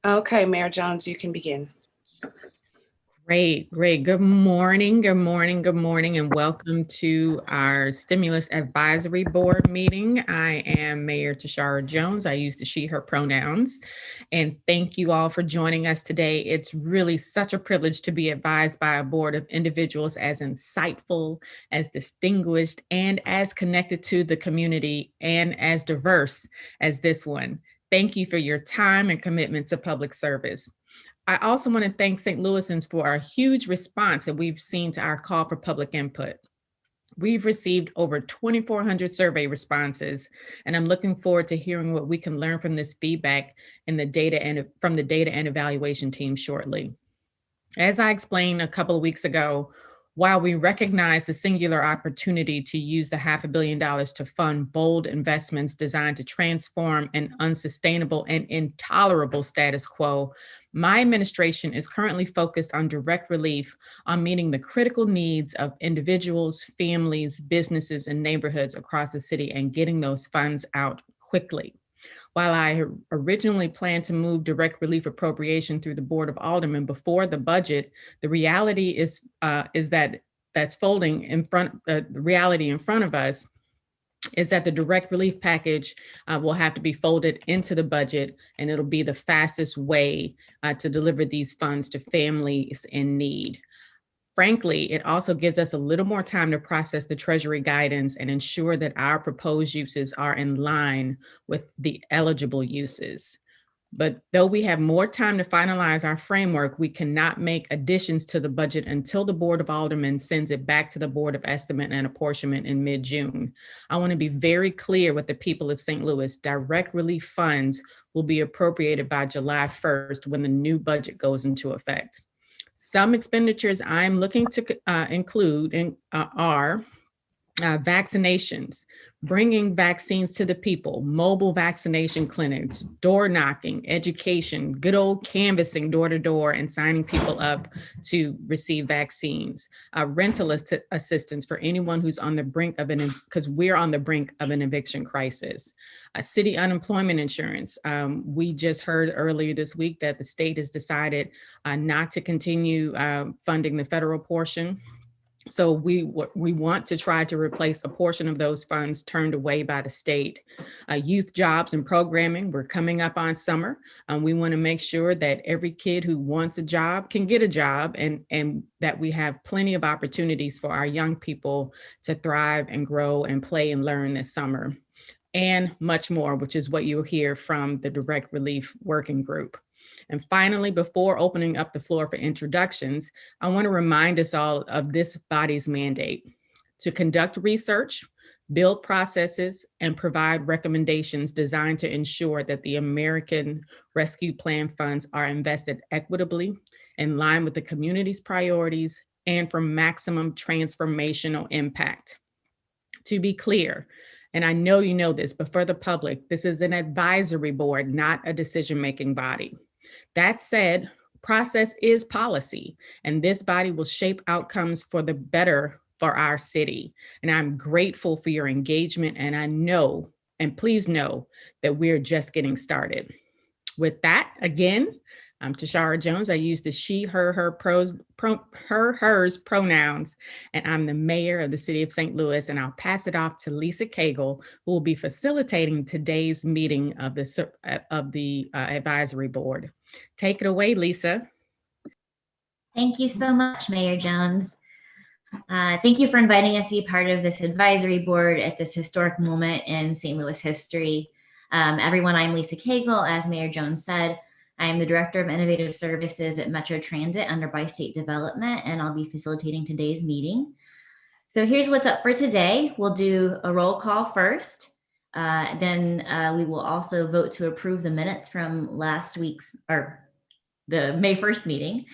Okay, Mayor Jones, you can begin. Great, great. Good morning, good morning, good morning, and welcome to our Stimulus Advisory Board meeting. I am Mayor Tashara Jones. I use the she, her pronouns. And thank you all for joining us today. It's really such a privilege to be advised by a board of individuals as insightful, as distinguished, and as connected to the community and as diverse as this one. Thank you for your time and commitment to public service. I also want to thank St. Louisans for our huge response that we've seen to our call for public input. We've received over 2,400 survey responses, and I'm looking forward to hearing what we can learn from this feedback in the data and from the data and evaluation team shortly. As I explained a couple of weeks ago, while we recognize the singular opportunity to use the $500 million to fund bold investments designed to transform an unsustainable and intolerable status quo, my administration is currently focused on direct relief on meeting the critical needs of individuals, families, businesses, and neighborhoods across the city and getting those funds out quickly. While I originally planned to move direct relief appropriation through the Board of Aldermen before the budget, the reality is that that's folding in front. The reality in front of us is that the direct relief package will have to be folded into the budget, and it'll be the fastest way to deliver these funds to families in need. Frankly, it also gives us a little more time to process the Treasury guidance and ensure that our proposed uses are in line with the eligible uses. But though we have more time to finalize our framework, we cannot make additions to the budget until the Board of Aldermen sends it back to the Board of Estimate and Apportionment in mid-June. I want to be very clear with the people of St. Louis. Direct relief funds will be appropriated by July 1st when the new budget goes into effect. Some expenditures I'm looking to include are vaccinations, bringing vaccines to the people, mobile vaccination clinics, door knocking, education, good old canvassing door to door and signing people up to receive vaccines, rental assistance for anyone who's on the brink of because we're on the brink of an eviction crisis, city unemployment insurance. We just heard earlier this week that the state has decided not to continue funding the federal portion. So we want to try to replace a portion of those funds turned away by the state. Youth jobs and programming, we're coming up on summer. We want to make sure that every kid who wants a job can get a job, and that we have plenty of opportunities for our young people to thrive and grow and play and learn this summer. And much more, which is what you'll hear from the Direct Relief Working Group. And finally, before opening up the floor for introductions, I want to remind us all of this body's mandate: to conduct research, build processes, and provide recommendations designed to ensure that the American Rescue Plan funds are invested equitably, in line with the community's priorities, and for maximum transformational impact. To be clear, and I know you know this, but for the public, this is an advisory board, not a decision-making body. That said, process is policy, and this body will shape outcomes for the better for our city. And I'm grateful for your engagement, and I know, and please know, that we're just getting started. With that, again, I'm Tashara Jones. I use the she, her, hers pronouns, and I'm the mayor of the city of St. Louis. And I'll pass it off to Lisa Cagle, who will be facilitating today's meeting of the advisory board. Take it away, Lisa. Thank you so much, Mayor Jones. Thank you for inviting us to be part of this advisory board at this historic moment in St. Louis history. Everyone, I'm Lisa Cagle. As Mayor Jones said, I am the Director of Innovative Services at Metro Transit under Bi-State Development, and I'll be facilitating today's meeting. So here's what's up for today. We'll do a roll call first. Then we will also vote to approve the minutes from last week's, or the May 1st meeting.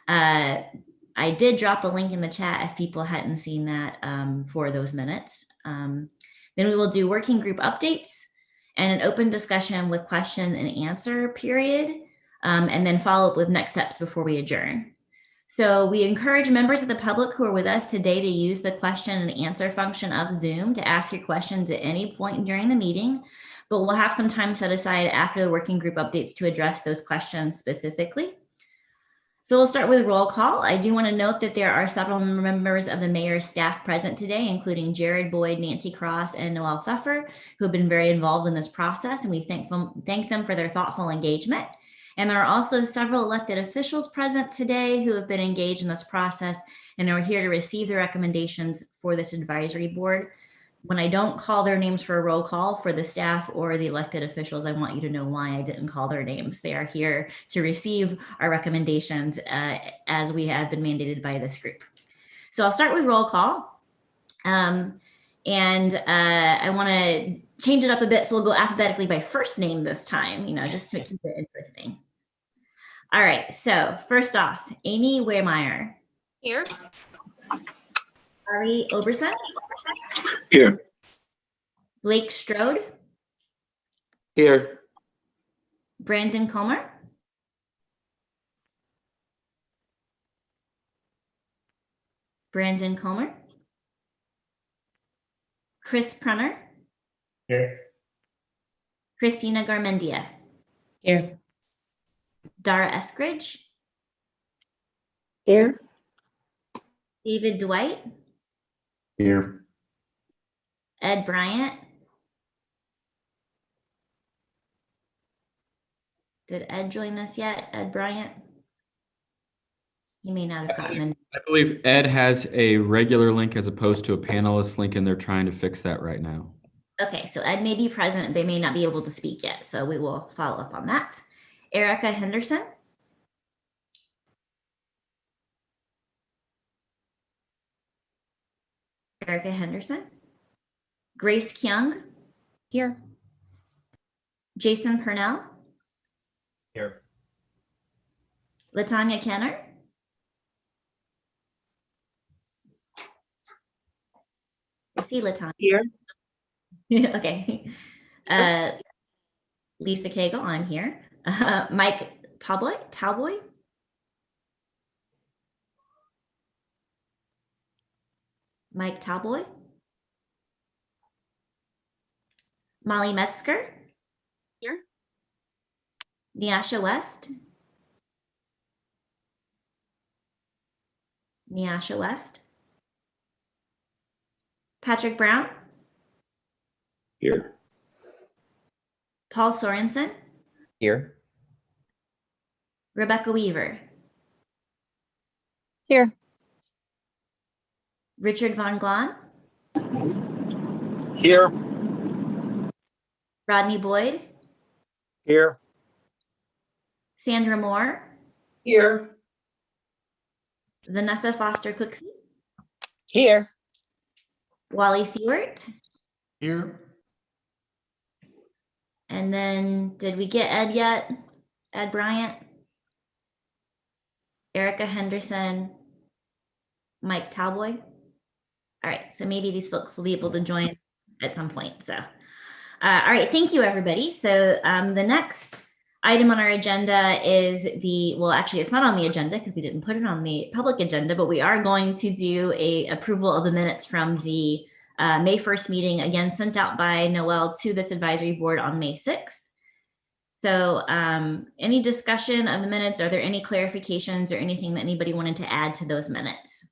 I did drop a link in the chat if people hadn't seen that for those minutes. Then we will do working group updates and an open discussion with question and answer period, and then follow up with next steps before we adjourn. So we encourage members of the public who are with us today to use the question and answer function of Zoom to ask your questions at any point during the meeting. but we'll have some time set aside after the working group updates to address those questions specifically. So we'll start with roll call. I do want to note that there are several members of the mayor's staff present today, including Jared Boyd, Nancy Cross, and Noel Pfeffer, who have been very involved in this process, and we thank them for their thoughtful engagement. And there are also several elected officials present today who have been engaged in this process and are here to receive the recommendations for this advisory board. When I don't call their names for a roll call for the staff or the elected officials, I want you to know why I didn't call their names. They are here to receive our recommendations as we have been mandated by this group. So I'll start with roll call. I want to change it up a bit. So we'll go alphabetically by first name this time, just to keep it interesting. All right. So first off, Amy Wehrmeyer. Here. Ari Oberson. Here. Blake Strode. Here. Brandon Comer. Brandon Comer. Chris Prunner. Here. Christina Garmendia. Here. Dara Eskridge. Here. David Dwight. Here. Ed Bryant. Did Ed join us yet? Ed Bryant? He may not have gotten in. I believe Ed has a regular link as opposed to a panelist link, and they're trying to fix that right now. Okay, so Ed may be present. They may not be able to speak yet, so we will follow up on that. Erica Henderson. Erica Henderson. Grace Kyung. Here. Jason Purnell. Here. Latanya Kenner. I see Latanya. Here. Okay. Lisa Cagle, I'm here. Mike Talboy. Mike Talboy. Molly Metzger. Here. Nyasha West. Nyasha West. Patrick Brown. Here. Paul Sorensen. Here. Rebecca Weaver. Here. Richard Von Glahn. Here. Rodney Boyd. Here. Sandra Moore. Here. Vanessa Foster Cooksey. Here. Wally Seward. Here. And then did we get Ed yet? Ed Bryant. Erica Henderson. Mike Talboy. All right, so maybe these folks will be able to join at some point. So, all right, thank you, everybody. So the next item on our agenda is actually, it's not on the agenda because we didn't put it on the public agenda, but we are going to do a approval of the minutes from the May 1st meeting, again, sent out by Noel to this advisory board on May 6th. So any discussion of the minutes? Are there any clarifications or anything that anybody wanted to add to those minutes?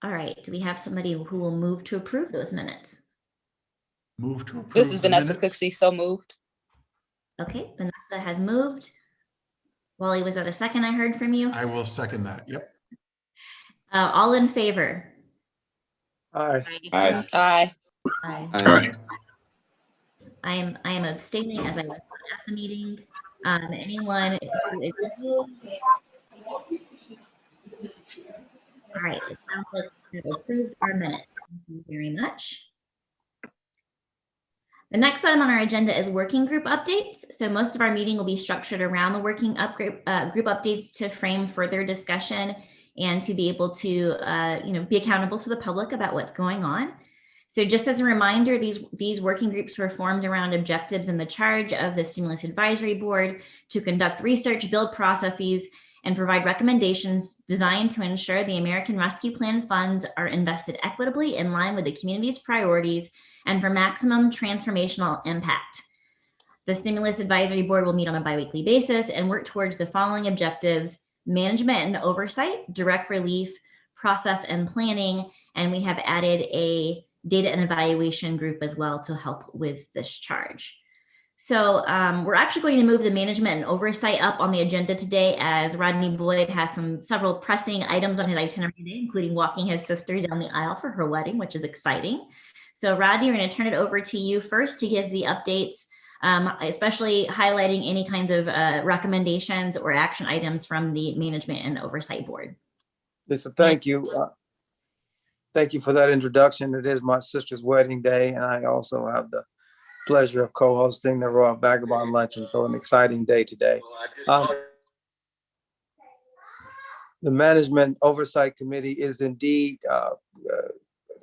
All right, do we have somebody who will move to approve those minutes? Move to approve. This is the Vanessa minutes. Cooksey, so moved. Okay, Vanessa has moved. Wally, was that a second I heard from you? I will second that. Yep. All in favor? Aye. Aye. Aye. I am abstaining as I was not at the meeting. Anyone who is opposed? All right, it sounds like we've approved our minutes. Thank you very much. The next item on our agenda is working group updates. So most of our meeting will be structured around the working group updates to frame further discussion and to be able to be accountable to the public about what's going on. So just as a reminder, these working groups were formed around objectives and the charge of the Stimulus Advisory Board to conduct research, build processes, and provide recommendations designed to ensure the American Rescue Plan funds are invested equitably in line with the community's priorities and for maximum transformational impact. The Stimulus Advisory Board will meet on a biweekly basis and work towards the following objectives: management and oversight, direct relief, process and planning, and we have added a data and evaluation group as well to help with this charge. So we're actually going to move the management and oversight up on the agenda today, as Rodney Boyd has several pressing items on his itinerary today, including walking his sister down the aisle for her wedding, which is exciting. So Rodney, we're going to turn it over to you first to give the updates, especially highlighting any kinds of recommendations or action items from the Management and Oversight Board. Lisa, thank you. Thank you for that introduction. It is my sister's wedding day, and I also have the pleasure of co-hosting the Raw Vagabond Luncheon, so an exciting day today. The Management Oversight Committee is indeed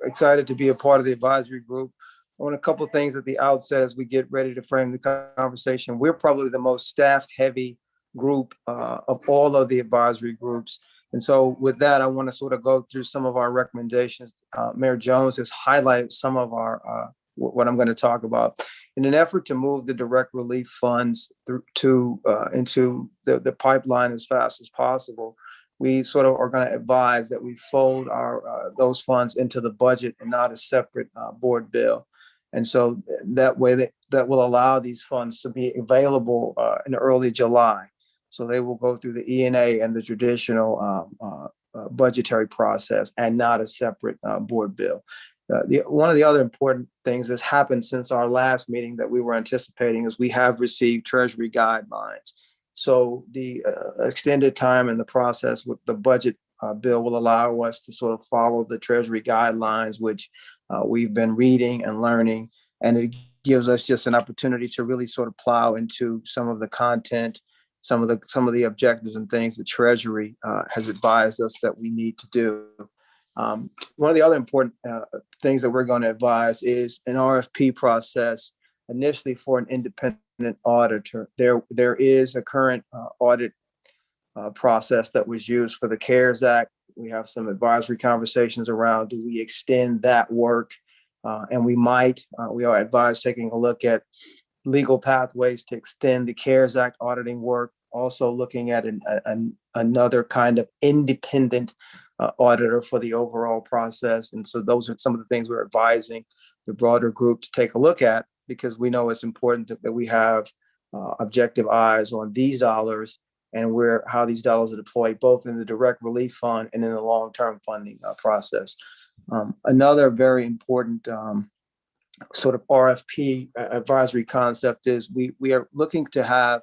excited to be a part of the advisory group. I want a couple of things at the outset as we get ready to frame the conversation. We're probably the most staff-heavy group of all of the advisory groups. And so with that, I want to sort of go through some of our recommendations. Mayor Jones has highlighted some of our what I'm going to talk about. In an effort to move the direct relief funds into the pipeline as fast as possible, we sort of are going to advise that we fold those funds into the budget and not a separate board bill. And so that way that will allow these funds to be available in early July. So they will go through the E&A and the traditional budgetary process and not a separate board bill. One of the other important things that's happened since our last meeting that we were anticipating is we have received Treasury guidelines. So the extended time in the process with the budget bill will allow us to sort of follow the Treasury guidelines, which we've been reading and learning, and it gives us just an opportunity to really sort of plow into some of the content, some of the objectives and things that Treasury has advised us that we need to do. One of the other important things that we're going to advise is an RFP process initially for an independent auditor. There is a current audit process that was used for the CARES Act. We have some advisory conversations around, do we extend that work? And we are advised taking a look at legal pathways to extend the CARES Act auditing work, also looking at another kind of independent auditor for the overall process. And so those are some of the things we're advising the broader group to take a look at, because we know it's important that we have objective eyes on these dollars and how these dollars are deployed, both in the direct relief fund and in the long-term funding process. Another very important sort of RFP advisory concept is we are looking to have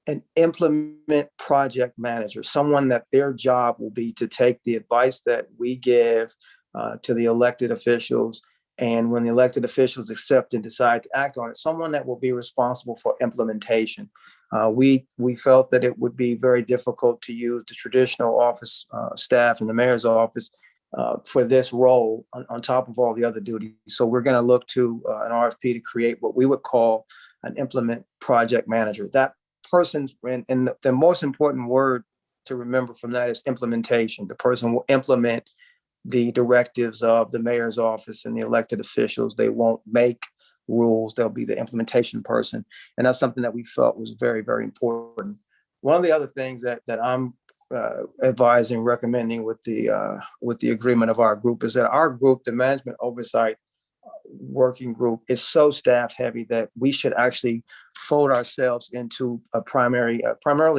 an implement project manager, someone that their job will be to take the advice that we give to the elected officials, and when the elected officials accept and decide to act on it, someone that will be responsible for implementation. We felt that it would be very difficult to use the traditional office staff in the mayor's office for this role on top of all the other duties. So we're going to look to an RFP to create what we would call an implement project manager. That person's, and the most important word to remember from that is implementation. The person will implement the directives of the mayor's office and the elected officials. They won't make rules. They'll be the implementation person. And that's something that we felt was very, very important. One of the other things that I'm advising, recommending with the agreement of our group is that our group, the Management Oversight Working Group, is so staff heavy that we should actually fold ourselves into primarily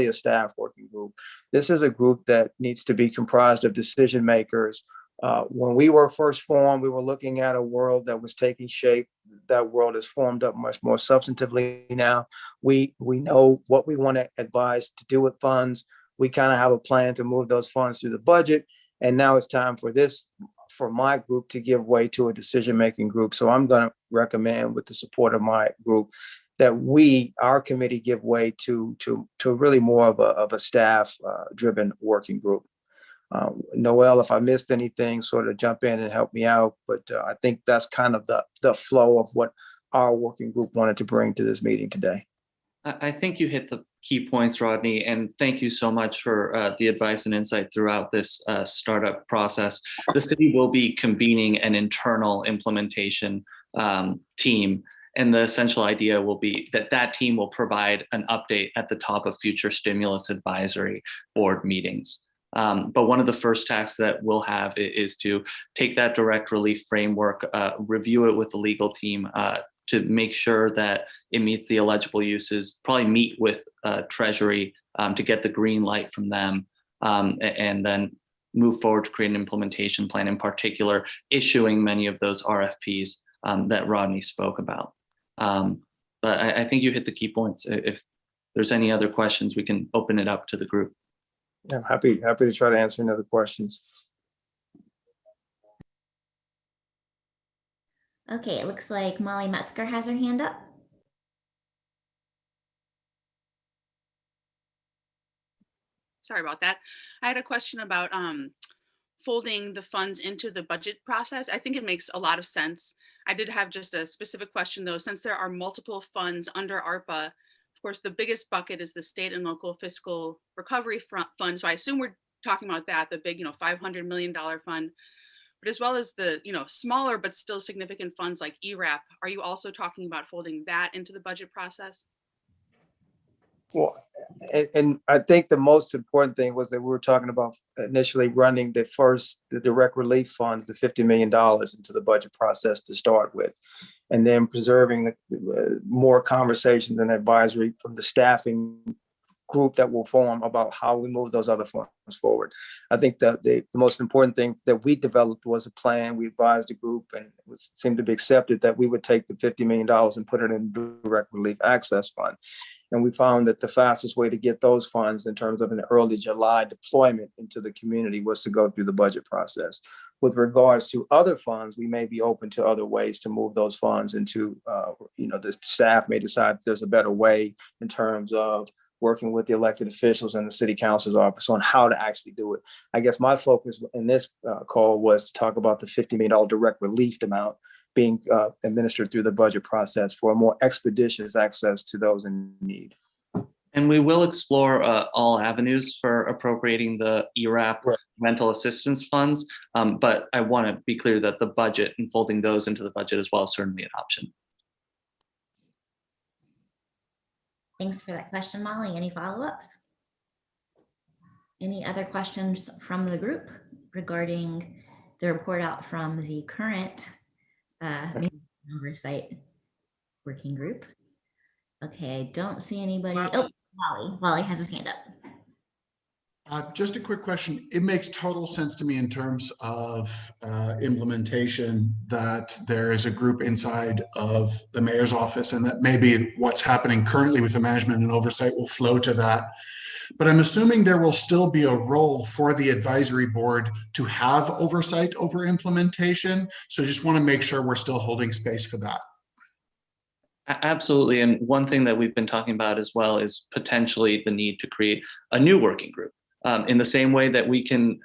a staff working group. This is a group that needs to be comprised of decision makers. When we were first formed, we were looking at a world that was taking shape. That world is formed up much more substantively now. We know what we want to advise to do with funds. We kind of have a plan to move those funds through the budget. And now it's time for my group to give way to a decision-making group. So I'm going to recommend, with the support of my group, that our committee give way to really more of a staff-driven working group. Noel, if I missed anything, sort of jump in and help me out. But I think that's kind of the flow of what our working group wanted to bring to this meeting today. I think you hit key points, Rodney, and thank you so much for the advice and insight throughout this startup process. The city will be convening an internal implementation team, and the essential idea will be that that team will provide an update at the top of future stimulus advisory board meetings. But one of the first tasks that we'll have is to take that direct relief framework, review it with the legal team to make sure that it meets the eligible uses, probably meet with Treasury to get the green light from them, and then move forward to create an implementation plan, in particular, issuing many of those RFPs that Rodney spoke about. But I think you hit the key points. If there's any other questions, we can open it up to the group. Yeah, I'm happy to try to answer any other questions. Okay, it looks like Molly Metzger has her hand up. Sorry about that. I had a question about folding the funds into the budget process. I think it makes a lot of sense. I did have just a specific question though, since there are multiple funds under ARPA. Of course, the biggest bucket is the state and local fiscal recovery fund. So I assume we're talking about that, the big, $500 million fund, but as well as the, smaller but still significant funds like Ewrap. Are you also talking about folding that into the budget process? Well, and I think the most important thing was that we were talking about initially running the direct relief funds, the $50 million into the budget process to start with, and then preserving more conversations and advisory from the staffing group that will form about how we move those other funds forward. I think that the most important thing that we developed was a plan. We advised the group, and it seemed to be accepted that we would take the $50 million and put it in direct relief access fund. And we found that the fastest way to get those funds in terms of an early July deployment into the community was to go through the budget process. With regards to other funds, we may be open to other ways to move those funds into, the staff may decide there's a better way in terms of working with the elected officials and the city council's office on how to actually do it. I guess my focus in this call was to talk about the $50 million direct relief amount being administered through the budget process for a more expeditious access to those in need. And we will explore all avenues for appropriating the Ewrap rental assistance funds, but I want to be clear that the budget and folding those into the budget as well is certainly an option. Thanks for that question, Molly. Any follow-ups? Any other questions from the group regarding the report out from the current Oversight working group? Okay, I don't see anybody. Oh, Wally has his hand up. Just a quick question. It makes total sense to me in terms of implementation that there is a group inside of the mayor's office, and that maybe what's happening currently with the management and oversight will flow to that. But I'm assuming there will still be a role for the advisory board to have oversight over implementation. So just want to make sure we're still holding space for that. Absolutely. And one thing that we've been talking about as well is potentially the need to create a new working group. In the same way that we can,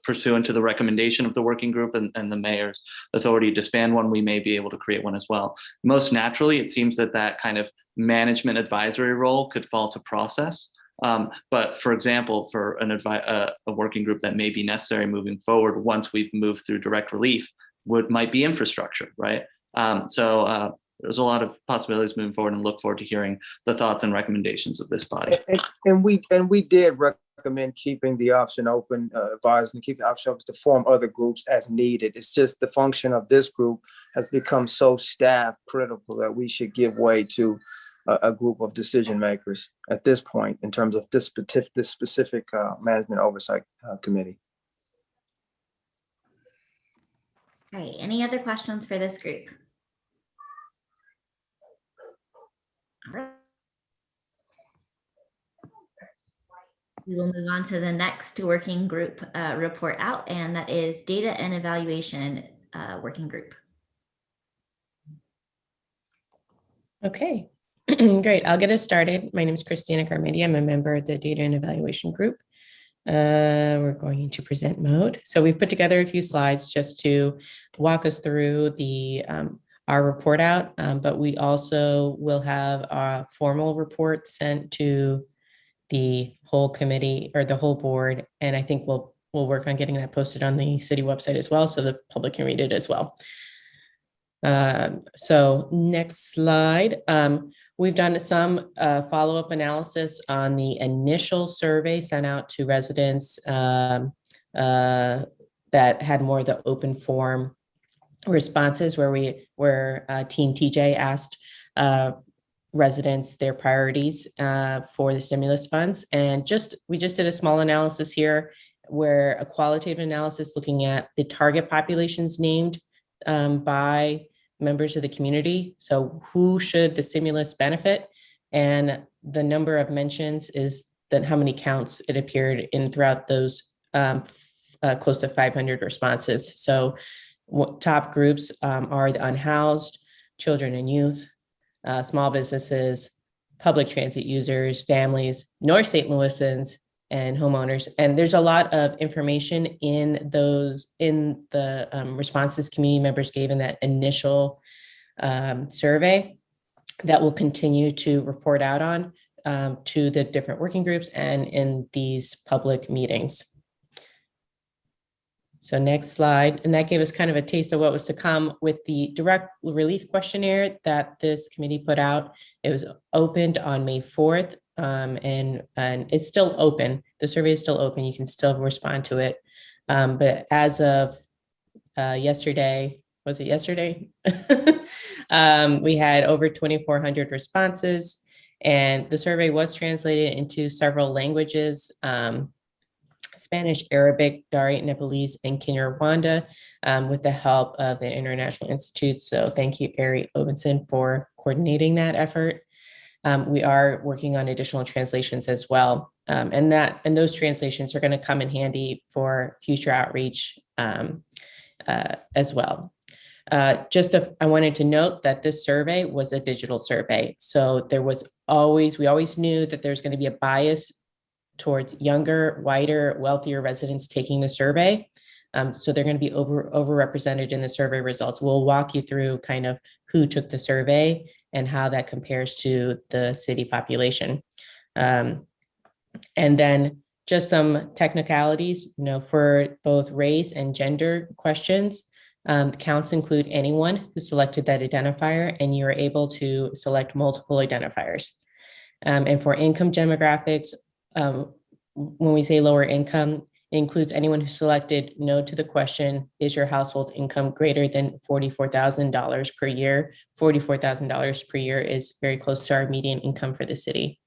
pursuant to the recommendation of the working group and the mayor's authority to disband one, we may be able to create one as well. Most naturally, it seems that kind of management advisory role could fall to process. But for example, for a working group that may be necessary moving forward, once we've moved through direct relief, might be infrastructure, right? So there's a lot of possibilities moving forward, and look forward to hearing the thoughts and recommendations of this body. And we did recommend keeping the option open, advising to keep the option open to form other groups as needed. It's just the function of this group has become so staff critical that we should give way to a group of decision makers at this point in terms of this specific management oversight committee. All right, any other questions for this group? All right. We will move on to the next working group report out, and that is data and evaluation working group. Okay, great. I'll get us started. My name is Christina Garmedia. I'm a member of the data and evaluation group. We're going into present mode. So we've put together a few slides just to walk us through the our report out, but we also will have a formal report sent to the whole committee or the whole board. And I think we'll work on getting that posted on the city website as well, so the public can read it as well. So next slide. We've done some follow-up analysis on the initial survey sent out to residents that had more of the open form responses, where Team TJ asked residents their priorities for the stimulus funds. And we just did a small analysis here, where a qualitative analysis looking at the target populations named by members of the community. So who should the stimulus benefit? And the number of mentions is that how many counts it appeared in throughout those close to 500 responses. So top groups are the unhoused, children and youth, small businesses, public transit users, families, North St. Louisans, and homeowners. And there's a lot of information in the responses community members gave in that initial survey that we'll continue to report out on to the different working groups and in these public meetings. So next slide. And that gave us kind of a taste of what was to come with the direct relief questionnaire that this committee put out. It was opened on May 4th, and it's still open. The survey is still open. You can still respond to it. But as of yesterday, was it yesterday? We had over 2,400 responses, and the survey was translated into several languages. Spanish, Arabic, Dari, Nepalese, and Kinyarwanda with the help of the International Institute. So thank you, Ari Obenson, for coordinating that effort. We are working on additional translations as well. And those translations are going to come in handy for future outreach as well. I wanted to note that this survey was a digital survey. So we always knew that there's going to be a bias towards younger, whiter, wealthier residents taking the survey. So they're going to be overrepresented in the survey results. We'll walk you through kind of who took the survey and how that compares to the city population. And then just some technicalities, for both race and gender questions. Counts include anyone who selected that identifier, and you're able to select multiple identifiers. And for income demographics, when we say lower income, it includes anyone who selected no to the question, is your household income greater than $44,000 per year? $44,000 per year is very close to our median income for the city.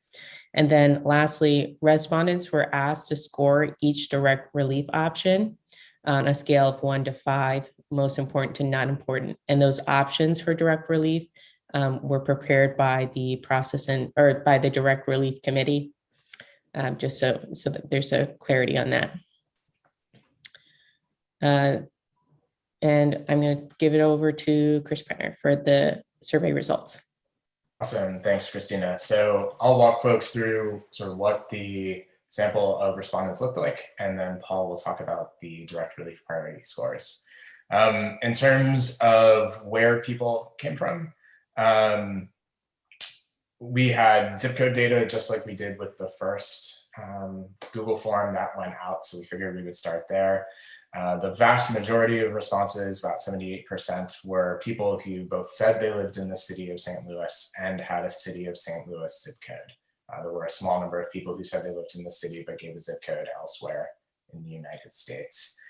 And then lastly, respondents were asked to score each direct relief option on a scale of 1 to 5, most important to not important. And those options for direct relief were prepared by the by the direct relief committee. Just so that there's a clarity on that. And I'm going to give it over to Chris Brenner for the survey results. Awesome, thanks, Christina. So I'll walk folks through sort of what the sample of respondents looked like, and then Paul will talk about the direct relief priority scores. In terms of where people came from, we had zip code data, just like we did with the first Google form that went out. So we figured we would start there. The vast majority of responses, about 78%, were people who both said they lived in the city of St. Louis and had a city of St. Louis zip code. There were a small number of people who said they lived in the city but gave a zip code elsewhere in the United States.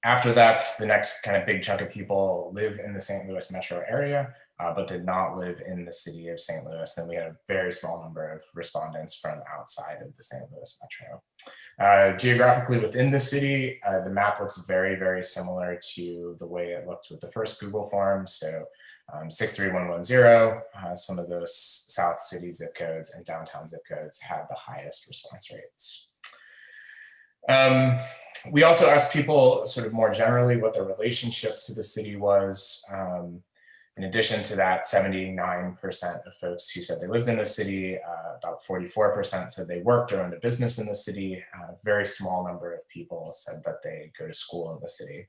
After that, the next kind of big chunk of people live in the St. Louis metro area, but did not live in the city of St. Louis. And we had a very small number of respondents from outside of the St. Louis metro. Geographically within the city, the map looks very, very similar to the way it looked with the first Google form. So 63110, some of those South City zip codes and downtown zip codes had the highest response rates. We also asked people sort of more generally what their relationship to the city was. In addition to that, 79% of folks who said they lived in the city, about 44% said they worked or owned a business in the city. A very small number of people said that they go to school in the city.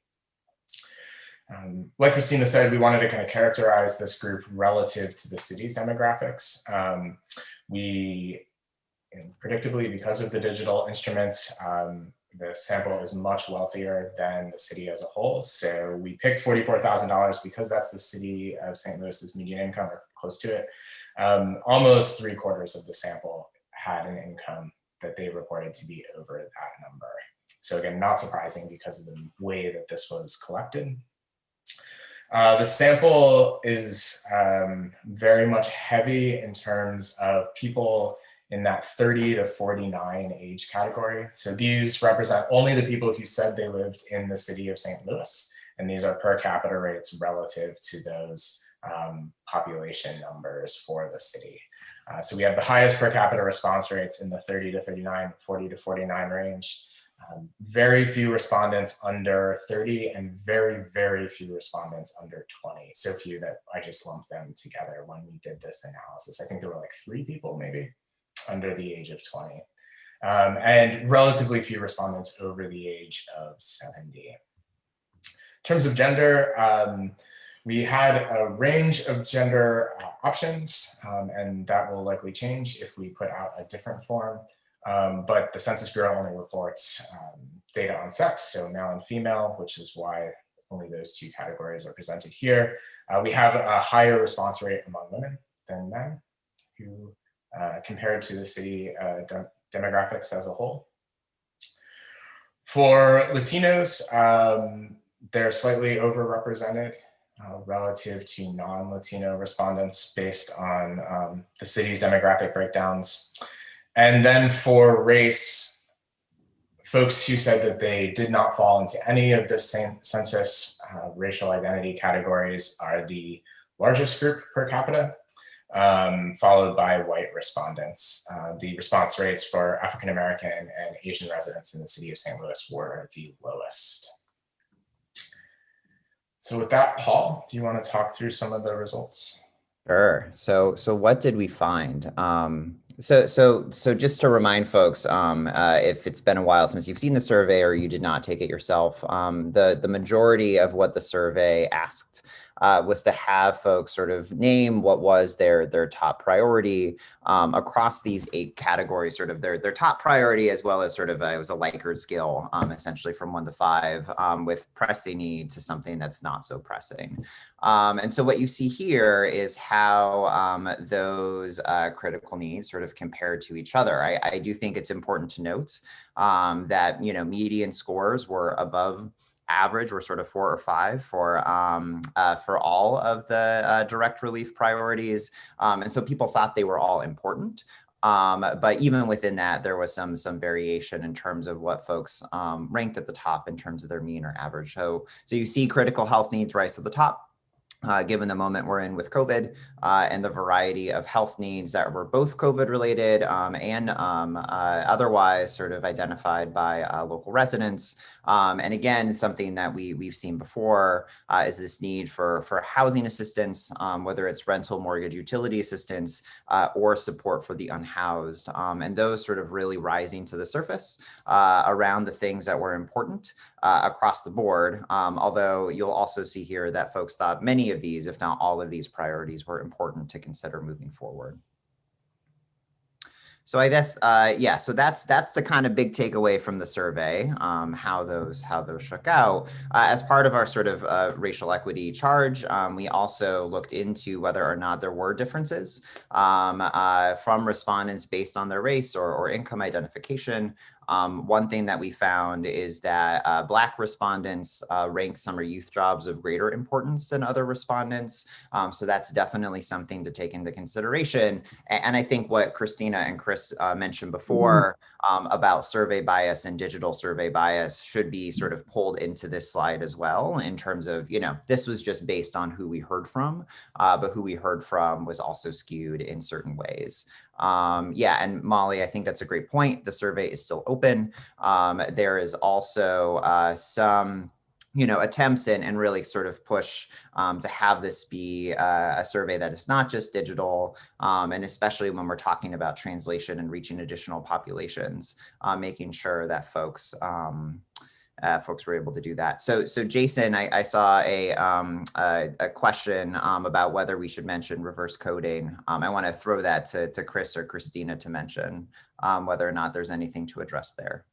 Like Christina said, we wanted to kind of characterize this group relative to the city's demographics. Predictably, because of the digital instruments, the sample is much wealthier than the city as a whole. So we picked $44,000 because that's the city of St. Louis's median income, or close to it. Almost 3/4 of the sample had an income that they reported to be over that number. So again, not surprising because of the way that this was collected. The sample is very much heavy in terms of people in that 30 to 49 age category. So these represent only the people who said they lived in the city of St. Louis. And these are per capita rates relative to those population numbers for the city. So we have the highest per capita response rates in the 30 to 39, 40 to 49 range. Very few respondents under 30 and very, very few respondents under 20. So few that I just lumped them together when we did this analysis. I think there were like 3 people maybe under the age of 20. And relatively few respondents over the age of 70. In terms of gender, we had a range of gender options, and that will likely change if we put out a different form. But the Census Bureau only reports data on sex, so male and female, which is why only those 2 categories are presented here. We have a higher response rate among women than men, who compared to the city demographics as a whole. For Latinos, they're slightly overrepresented relative to non-Latino respondents based on the city's demographic breakdowns. And then for race, folks who said that they did not fall into any of the census racial identity categories are the largest group per capita, followed by white respondents. The response rates for African-American and Asian residents in the city of St. Louis were the lowest. So with that, Paul, do you want to talk through some of the results? Sure. So what did we find? So just to remind folks, if it's been a while since you've seen the survey or you did not take it yourself, the majority of what the survey asked was to have folks sort of name what was their top priority across these 8 categories, sort of their top priority, as well as sort of it was a Likert scale, essentially from 1 to 5, with pressing need to something that's not so pressing. And so what you see here is how those critical needs sort of compare to each other. I do think it's important to note that, median scores were above average, were sort of 4 or 5 for all of the direct relief priorities. And so people thought they were all important. But even within that, there was some variation in terms of what folks ranked at the top in terms of their mean or average. So you see critical health needs rise to the top. Given the moment we're in with COVID and the variety of health needs that were both COVID related and otherwise sort of identified by local residents. And again, something that we've seen before is this need for housing assistance, whether it's rental, mortgage, utility assistance, or support for the unhoused. And those sort of really rising to the surface around the things that were important across the board. Although you'll also see here that folks thought many of these, if not all of these priorities, were important to consider moving forward. So I guess, so that's the kind of big takeaway from the survey, how those shook out. As part of our sort of racial equity charge, we also looked into whether or not there were differences from respondents based on their race or income identification. One thing that we found is that Black respondents ranked summer youth jobs of greater importance than other respondents. So that's definitely something to take into consideration. And I think what Christina and Chris mentioned before about survey bias and digital survey bias should be sort of pulled into this slide as well, in terms of, this was just based on who we heard from, but who we heard from was also skewed in certain ways. And Molly, I think that's a great point. The survey is still open. There is also some attempts and really sort of push to have this be a survey that is not just digital, and especially when we're talking about translation and reaching additional populations, making sure that folks folks were able to do that. So Jason, I saw a question about whether we should mention reverse coding. I want to throw that to Chris or Christina to mention whether or not there's anything to address there.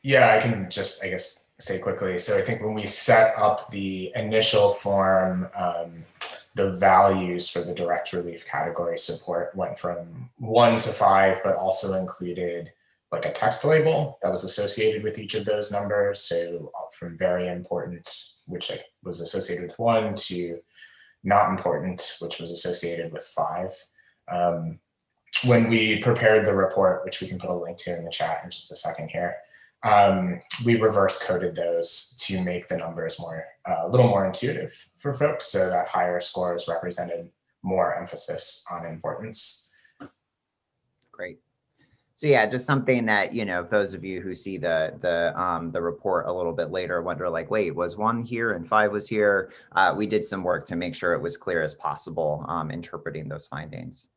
Yeah, I can just, I guess, say quickly. So I think when we set up the initial form, the values for the direct relief category support went from 1 to 5, but also included like a text label that was associated with each of those numbers. So from very important, which was associated with 1, to not important, which was associated with 5. When we prepared the report, which we can put a link to in the chat in just a second here, we reverse coded those to make the numbers more, a little more intuitive for folks, so that higher scores represented more emphasis on importance. Great. So yeah, just something that, you know, those of you who see the report a little bit later wonder like, wait, was 1 here and 5 was here? We did some work to make sure it was clear as possible, interpreting those findings.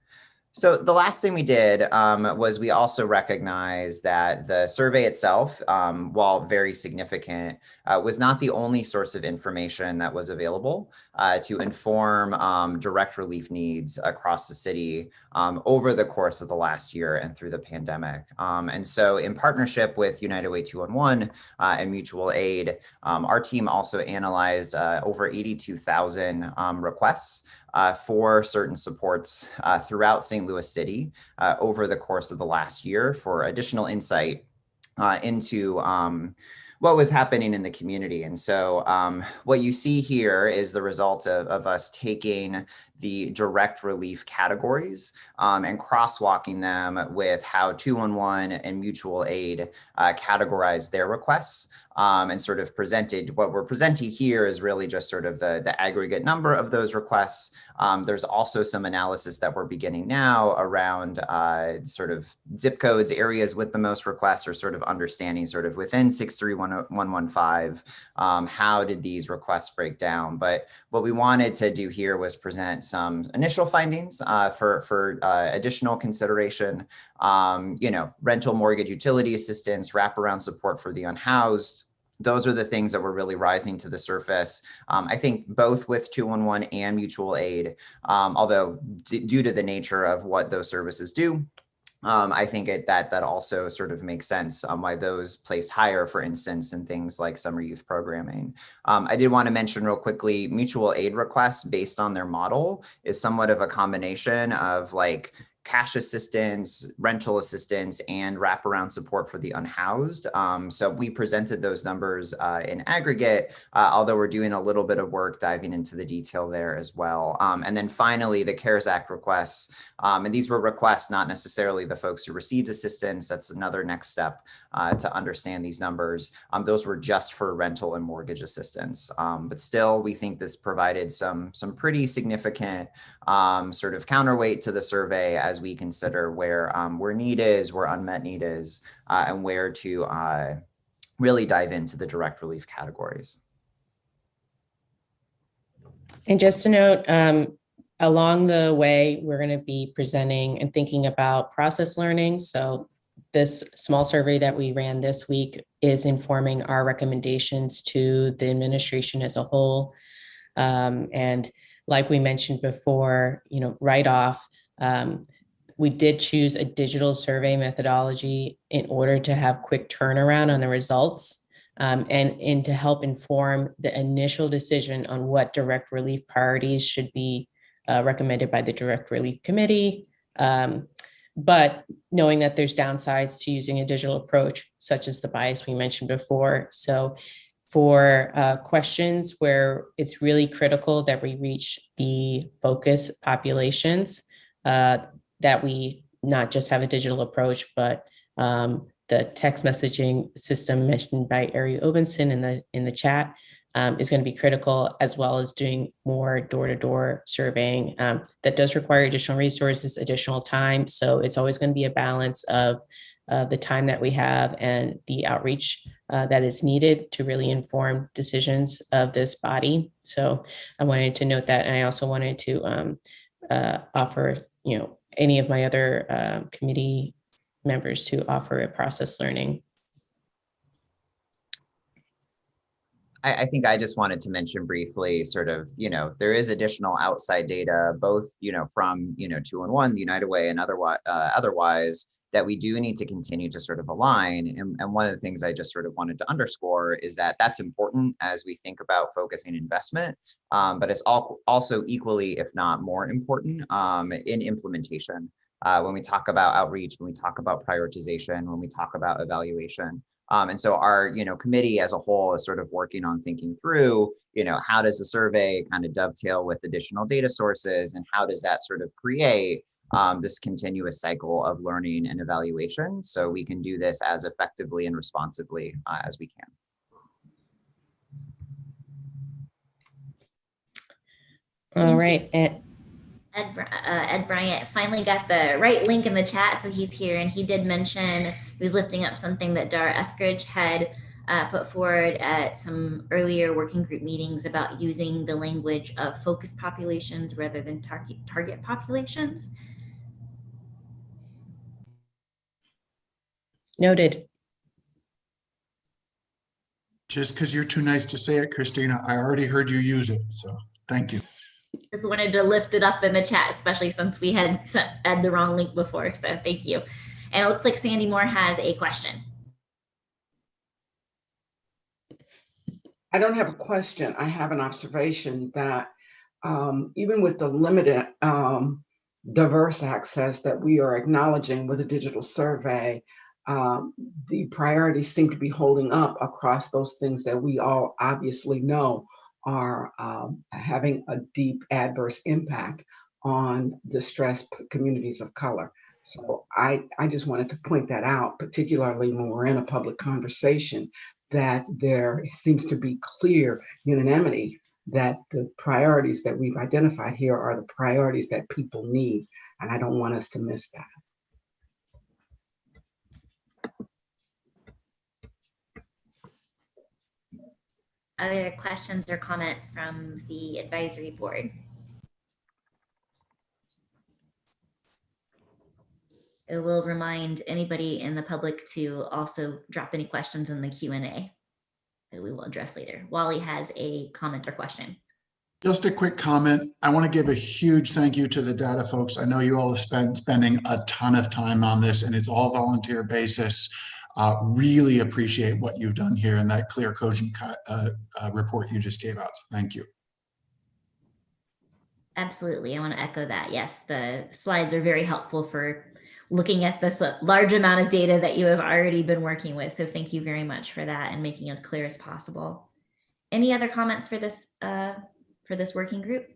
So the last thing we did was we also recognized that the survey itself, while very significant, was not the only source of information that was available to inform direct relief needs across the city over the course of the last year and through the pandemic. And so in partnership with United Way 211 and Mutual Aid, our team also analyzed over 82,000 requests for certain supports throughout St. Louis City over the course of the last year for additional insight into what was happening in the community. And so what you see here is the result of us taking the direct relief categories and crosswalking them with how 211 and Mutual Aid categorize their requests. And sort of presented, what we're presenting here is really just sort of the aggregate number of those requests. There's also some analysis that we're beginning now around sort of zip codes, areas with the most requests, or sort of understanding sort of within 63115, how did these requests break down? But what we wanted to do here was present some initial findings for additional consideration. You know, rental mortgage utility assistance, wraparound support for the unhoused. Those are the things that were really rising to the surface. I think both with 211 and Mutual Aid, although due to the nature of what those services do, I think that also sort of makes sense why those placed higher, for instance, in things like summer youth programming. I did want to mention real quickly, Mutual Aid requests based on their model is somewhat of a combination of like cash assistance, rental assistance, and wraparound support for the unhoused. So we presented those numbers in aggregate, although we're doing a little bit of work diving into the detail there as well. And then finally, the CARES Act requests. And these were requests, not necessarily the folks who received assistance. That's another next step to understand these numbers. Those were just for rental and mortgage assistance. But still, we think this provided some pretty significant sort of counterweight to the survey as we consider where need is, where unmet need is, and where to really dive into the direct relief categories. And just to note, along the way, we're going to be presenting and thinking about process learning. So this small survey that we ran this week is informing our recommendations to the administration as a whole. And like we mentioned before, you know, right off, we did choose a digital survey methodology in order to have quick turnaround on the results and to help inform the initial decision on what direct relief priorities should be recommended by the Direct Relief Committee. But knowing that there's downsides to using a digital approach, such as the bias we mentioned before. So for questions where it's really critical that we reach the focus populations, that we not just have a digital approach, but the text messaging system mentioned by Ari Obenson in the chat is going to be critical, as well as doing more door-to-door surveying. That does require additional resources, additional time. So it's always going to be a balance of the time that we have and the outreach that is needed to really inform decisions of this body. So I wanted to note that. And I also wanted to offer any of my other committee members to offer a process learning. I think I just wanted to mention briefly sort of, there is additional outside data, both, from, 2-in-1, the United Way and otherwise, that we do need to continue to sort of align. And one of the things I just sort of wanted to underscore is that that's important as we think about focusing investment, but it's also equally, if not more important, in implementation. When we talk about outreach, when we talk about prioritization, when we talk about evaluation. And so our, committee as a whole is sort of working on thinking through, how does the survey kind of dovetail with additional data sources, and how does that sort of create this continuous cycle of learning and evaluation, so we can do this as effectively and responsibly as we can. All right. Ed Bryant finally got the right link in the chat, so he's here, and he did mention he was lifting up something that Dara Eskridge had put forward at some earlier working group meetings about using the language of focus populations rather than target populations. Noted. Just because you're too nice to say it, Christina, I already heard you use it, so thank you. Just wanted to lift it up in the chat, especially since we had the wrong link before. So thank you. And it looks like Sandy Moore has a question. I don't have a question. I have an observation that even with the limited diverse access that we are acknowledging with a digital survey, the priorities seem to be holding up across those things that we all obviously know are having a deep adverse impact on distressed communities of color. So I just wanted to point that out, particularly when we're in a public conversation, that there seems to be clear unanimity that the priorities that we've identified here are the priorities that people need. And I don't want us to miss that. Other questions or comments from the advisory board? It will remind anybody in the public to also drop any questions in the Q&A that we will address later. Wally has a comment or question. Just a quick comment. I want to give a huge thank you to the data folks. I know you all have spending a ton of time on this, and it's all volunteer basis. Really appreciate what you've done here and that clear cogent report you just gave out. Thank you. Absolutely. I want to echo that. Yes, the slides are very helpful for looking at this large amount of data that you have already been working with. So thank you very much for that and making it clear as possible. Any other comments for this working group?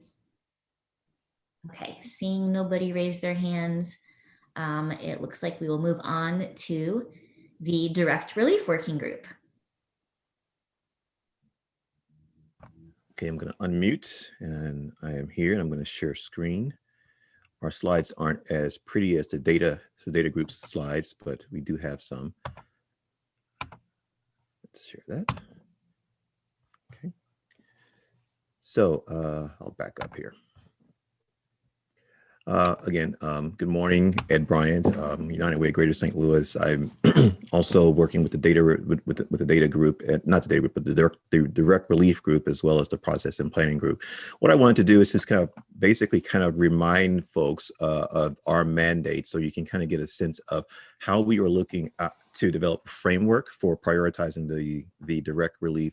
Okay, seeing nobody raise their hands, it looks like we will move on to the direct relief working group. Okay, I'm going to unmute, and I am here, and I'm going to share screen. Our slides aren't as pretty as the data group's slides, but we do have some. Let's share that. Okay. So I'll back up here. Again, good morning, Ed Bryant, United Way, Greater St. Louis. I'm also working with the data with the data group, not the data group, but the direct relief group, as well as the process and planning group. What I wanted to do is just basically remind folks of our mandate, so you can kind of get a sense of how we are looking to develop a framework for prioritizing the direct relief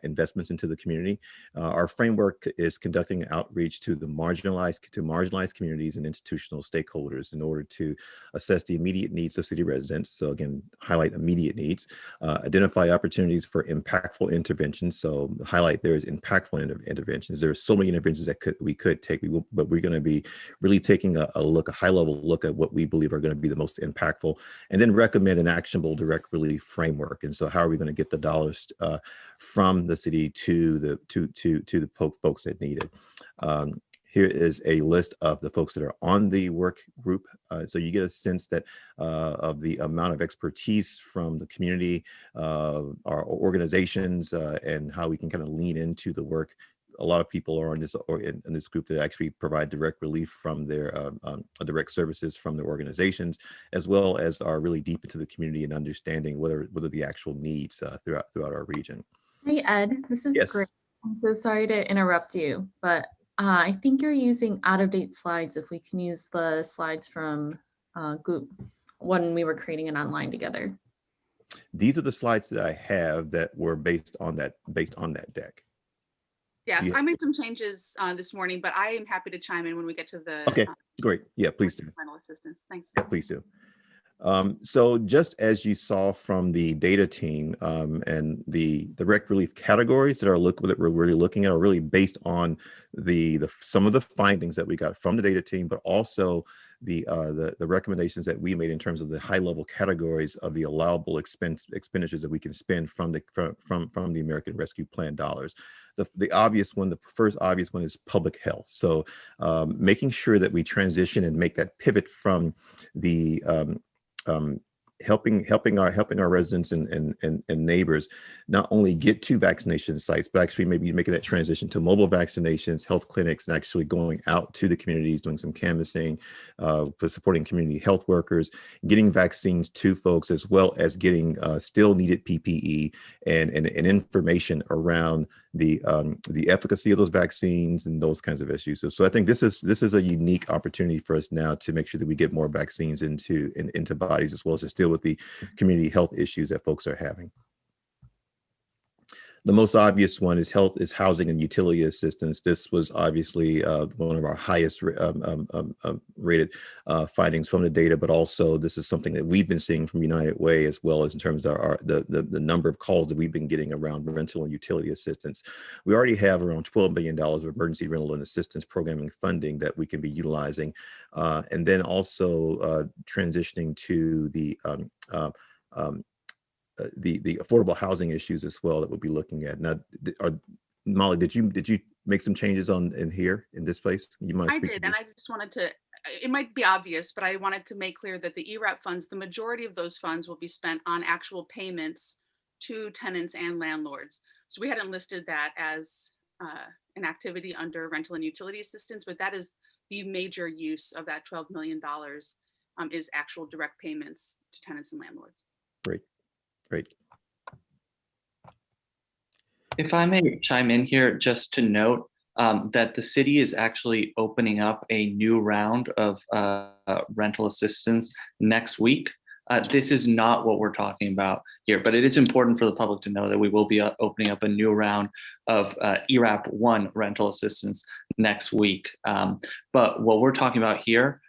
investments into the community. Our framework is conducting outreach to the marginalized communities and institutional stakeholders in order to assess the immediate needs of city residents. So again, highlight immediate needs, identify opportunities for impactful interventions. So highlight there is impactful interventions. There are so many interventions that we could take, but we're going to be really taking a high-level look at what we believe are going to be the most impactful, and then recommend an actionable direct relief framework. And so how are we going to get the dollars from the city to the folks that need it? Here is a list of the folks that are on the work group. So you get a sense that of the amount of expertise from the community, our organizations, and how we can kind of lean into the work a lot of people are in this group that actually provide direct relief from their direct services from their organizations, as well as are really deep into the community and understanding what are the actual needs throughout our region. Hey Ed, this is Yes. great. I'm so sorry to interrupt you, but I think you're using out-of-date slides. If we can use the slides from Google when we were creating it online together. These are the slides that I have that were based on that deck. Yes, Yeah. I made some changes this morning, but I am happy to chime in when we get to the Okay, great. Yeah, please do. rental assistance. Thanks. Yeah, please do. So just as you saw from the data team and the direct relief categories that we're really looking at are really based on some of the findings that we got from the data team, but also the recommendations that we made in terms of the high level categories of the allowable expenditures that we can spend from the American Rescue Plan dollars. The first obvious one is public health. So making sure that we transition and make that pivot from the helping our residents and neighbors not only get to vaccination sites, but actually maybe making that transition to mobile vaccinations, health clinics, and actually going out to the communities, doing some canvassing, supporting community health workers, getting vaccines to folks, as well as getting still needed PPE and information around the efficacy of those vaccines and those kinds of issues. So I think this is a unique opportunity for us now to make sure that we get more vaccines into bodies, as well as to deal with the community health issues that folks are having. The most obvious one is housing and utility assistance. This was obviously one of our highest rated findings from the data, but also this is something that we've been seeing from United Way, as well as in terms of the number of calls that we've been getting around rental and utility assistance. We already have around $12 billion of emergency rental and assistance programming funding that we can be utilizing, and then also transitioning to the affordable housing issues as well that we'll be looking at. Now, Molly, did you make some changes in this place? You might. I did, and I just wanted to. It might be obvious, but I wanted to make clear that the Ewrap funds, the majority of those funds will be spent on actual payments to tenants and landlords. So we hadn't listed that as an activity under rental and utility assistance, but that is the major use of that $12 million is actual direct payments to tenants and landlords. Great. If I may chime in here, just to note that the city is actually opening up a new round of rental assistance next week. This is not what we're talking about here, but it is important for the public to know that we will be opening up a new round of Ewrap 1 rental assistance next week. But what we're talking about here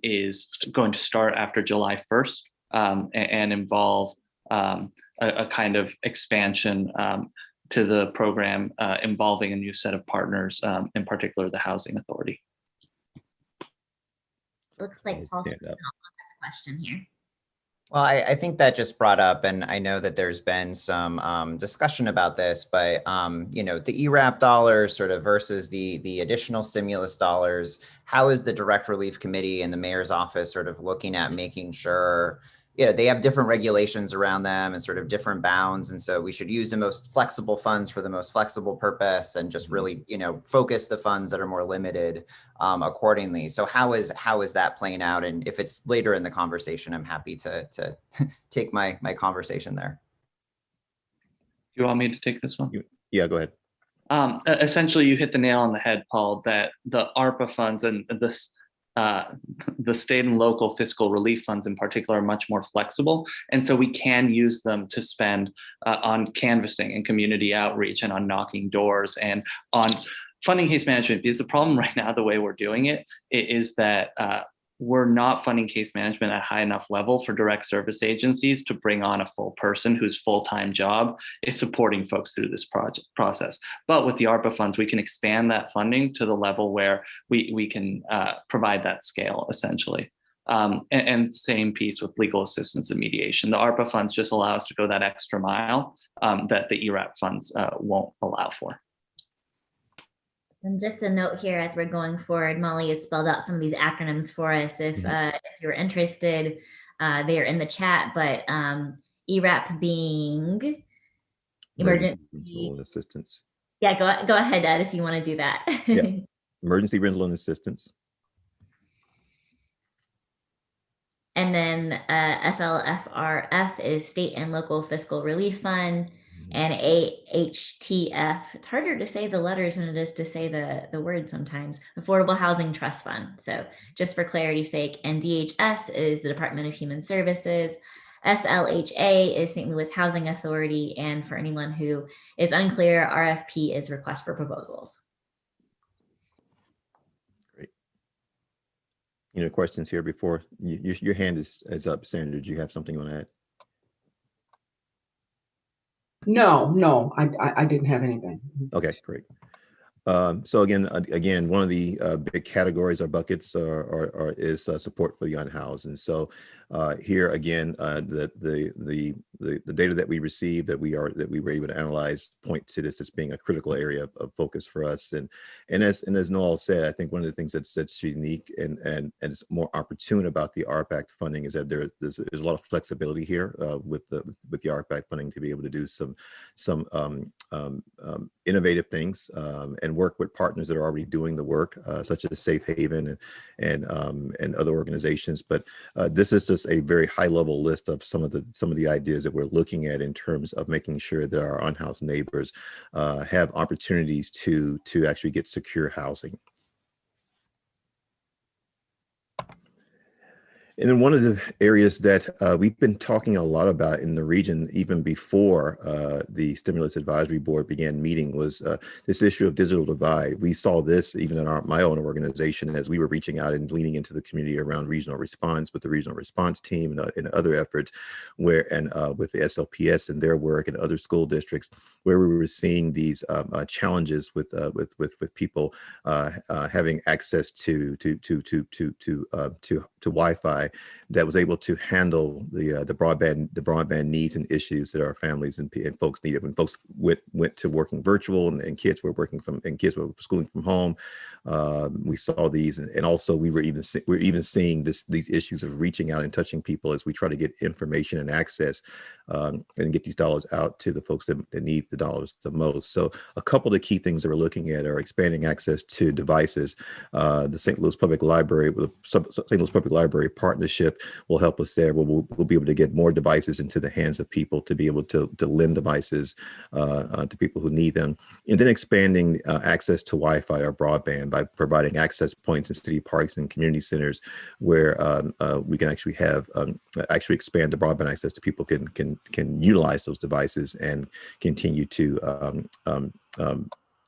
is going to start after July 1st and involve a kind of expansion to the program involving a new set of partners, in particular the Housing Authority. Looks like Paul has a question here. Well, I think that just brought up, and I know that there's been some discussion about this, but the Ewrap dollars sort of versus the additional stimulus dollars. How is the Direct Relief Committee and the Mayor's office sort of looking at making sure they have different regulations around them and sort of different bounds. And so we should use the most flexible funds for the most flexible purpose and just really, focus the funds that are more limited accordingly. So how is that playing out? And if it's later in the conversation, I'm happy to take my conversation there. Do you want me to take this one? Yeah, go ahead. Essentially, you hit the nail on the head, Paul, that the ARPA funds and the state and local fiscal relief funds in particular are much more flexible. And so we can use them to spend on canvassing and community outreach and on knocking doors and on funding case management. Because the problem right now, the way we're doing it, is that we're not funding case management at a high enough level for direct service agencies to bring on a full person whose full-time job is supporting folks through this process. But with the ARPA funds, we can expand that funding to the level where we can provide that scale, essentially. And same piece with legal assistance and mediation. The ARPA funds just allow us to go that extra mile that the Ewrap funds won't allow for. And just a note here, as we're going forward, Molly has spelled out some of these acronyms for us. If you're interested, they are in the chat, but Ewrap being emergency assistance. Yeah, go ahead, Ed, if you want to do that. Yeah. Emergency rental and assistance. And then SLFRF is State and Local Fiscal Relief Fund. And AHTF, it's harder to say the letters than it is to say the word sometimes, Affordable Housing Trust Fund. So just for clarity's sake, and DHS is the Department of Human Services. SLHA is St. Louis Housing Authority. And for anyone who is unclear, RFP is Request for Proposals. Great. Any questions here before? Your hand is up, Sandra. Do you have something on that? No, I didn't have anything. Okay, great. So again, one of the big categories or buckets is support for the unhoused, and so here again, the data that we received that we were able to analyze point to this as being a critical area of focus for us, and as Noel said, I think one of the things that's unique and is more opportune about the ARP Act funding is that there's a lot of flexibility here with the ARP Act funding to be able to do some innovative things and work with partners that are already doing the work, such as Safe Haven and other organizations. But this is just a very high level list of some of the ideas that we're looking at in terms of making sure that our unhoused neighbors have opportunities to actually get secure housing. And then one of the areas that we've been talking a lot about in the region, even before the Stimulus Advisory Board began meeting, was this issue of digital divide. We saw this even in my own organization as we were reaching out and leaning into the community around regional response with the regional response team and other efforts, with the SLPS and their work and other school districts, where we were seeing these challenges with people having access to Wi-Fi that was able to handle the broadband needs and issues that our families and folks needed. When folks went to working virtual and kids were kids were schooling from home, we saw these, and also we're even seeing these issues of reaching out and touching people as we try to get information and access and get these dollars out to the folks that need the dollars the most. So a couple of the key things that we're looking at are expanding access to devices. The St. Louis Public Library with the St. Louis Public Library partnership will help us there. We'll be able to get more devices into the hands of people to be able to lend devices to people who need them, and then expanding access to Wi-Fi or broadband by providing access points in city parks and community centers where we can actually have expand the broadband access to people can utilize those devices and continue to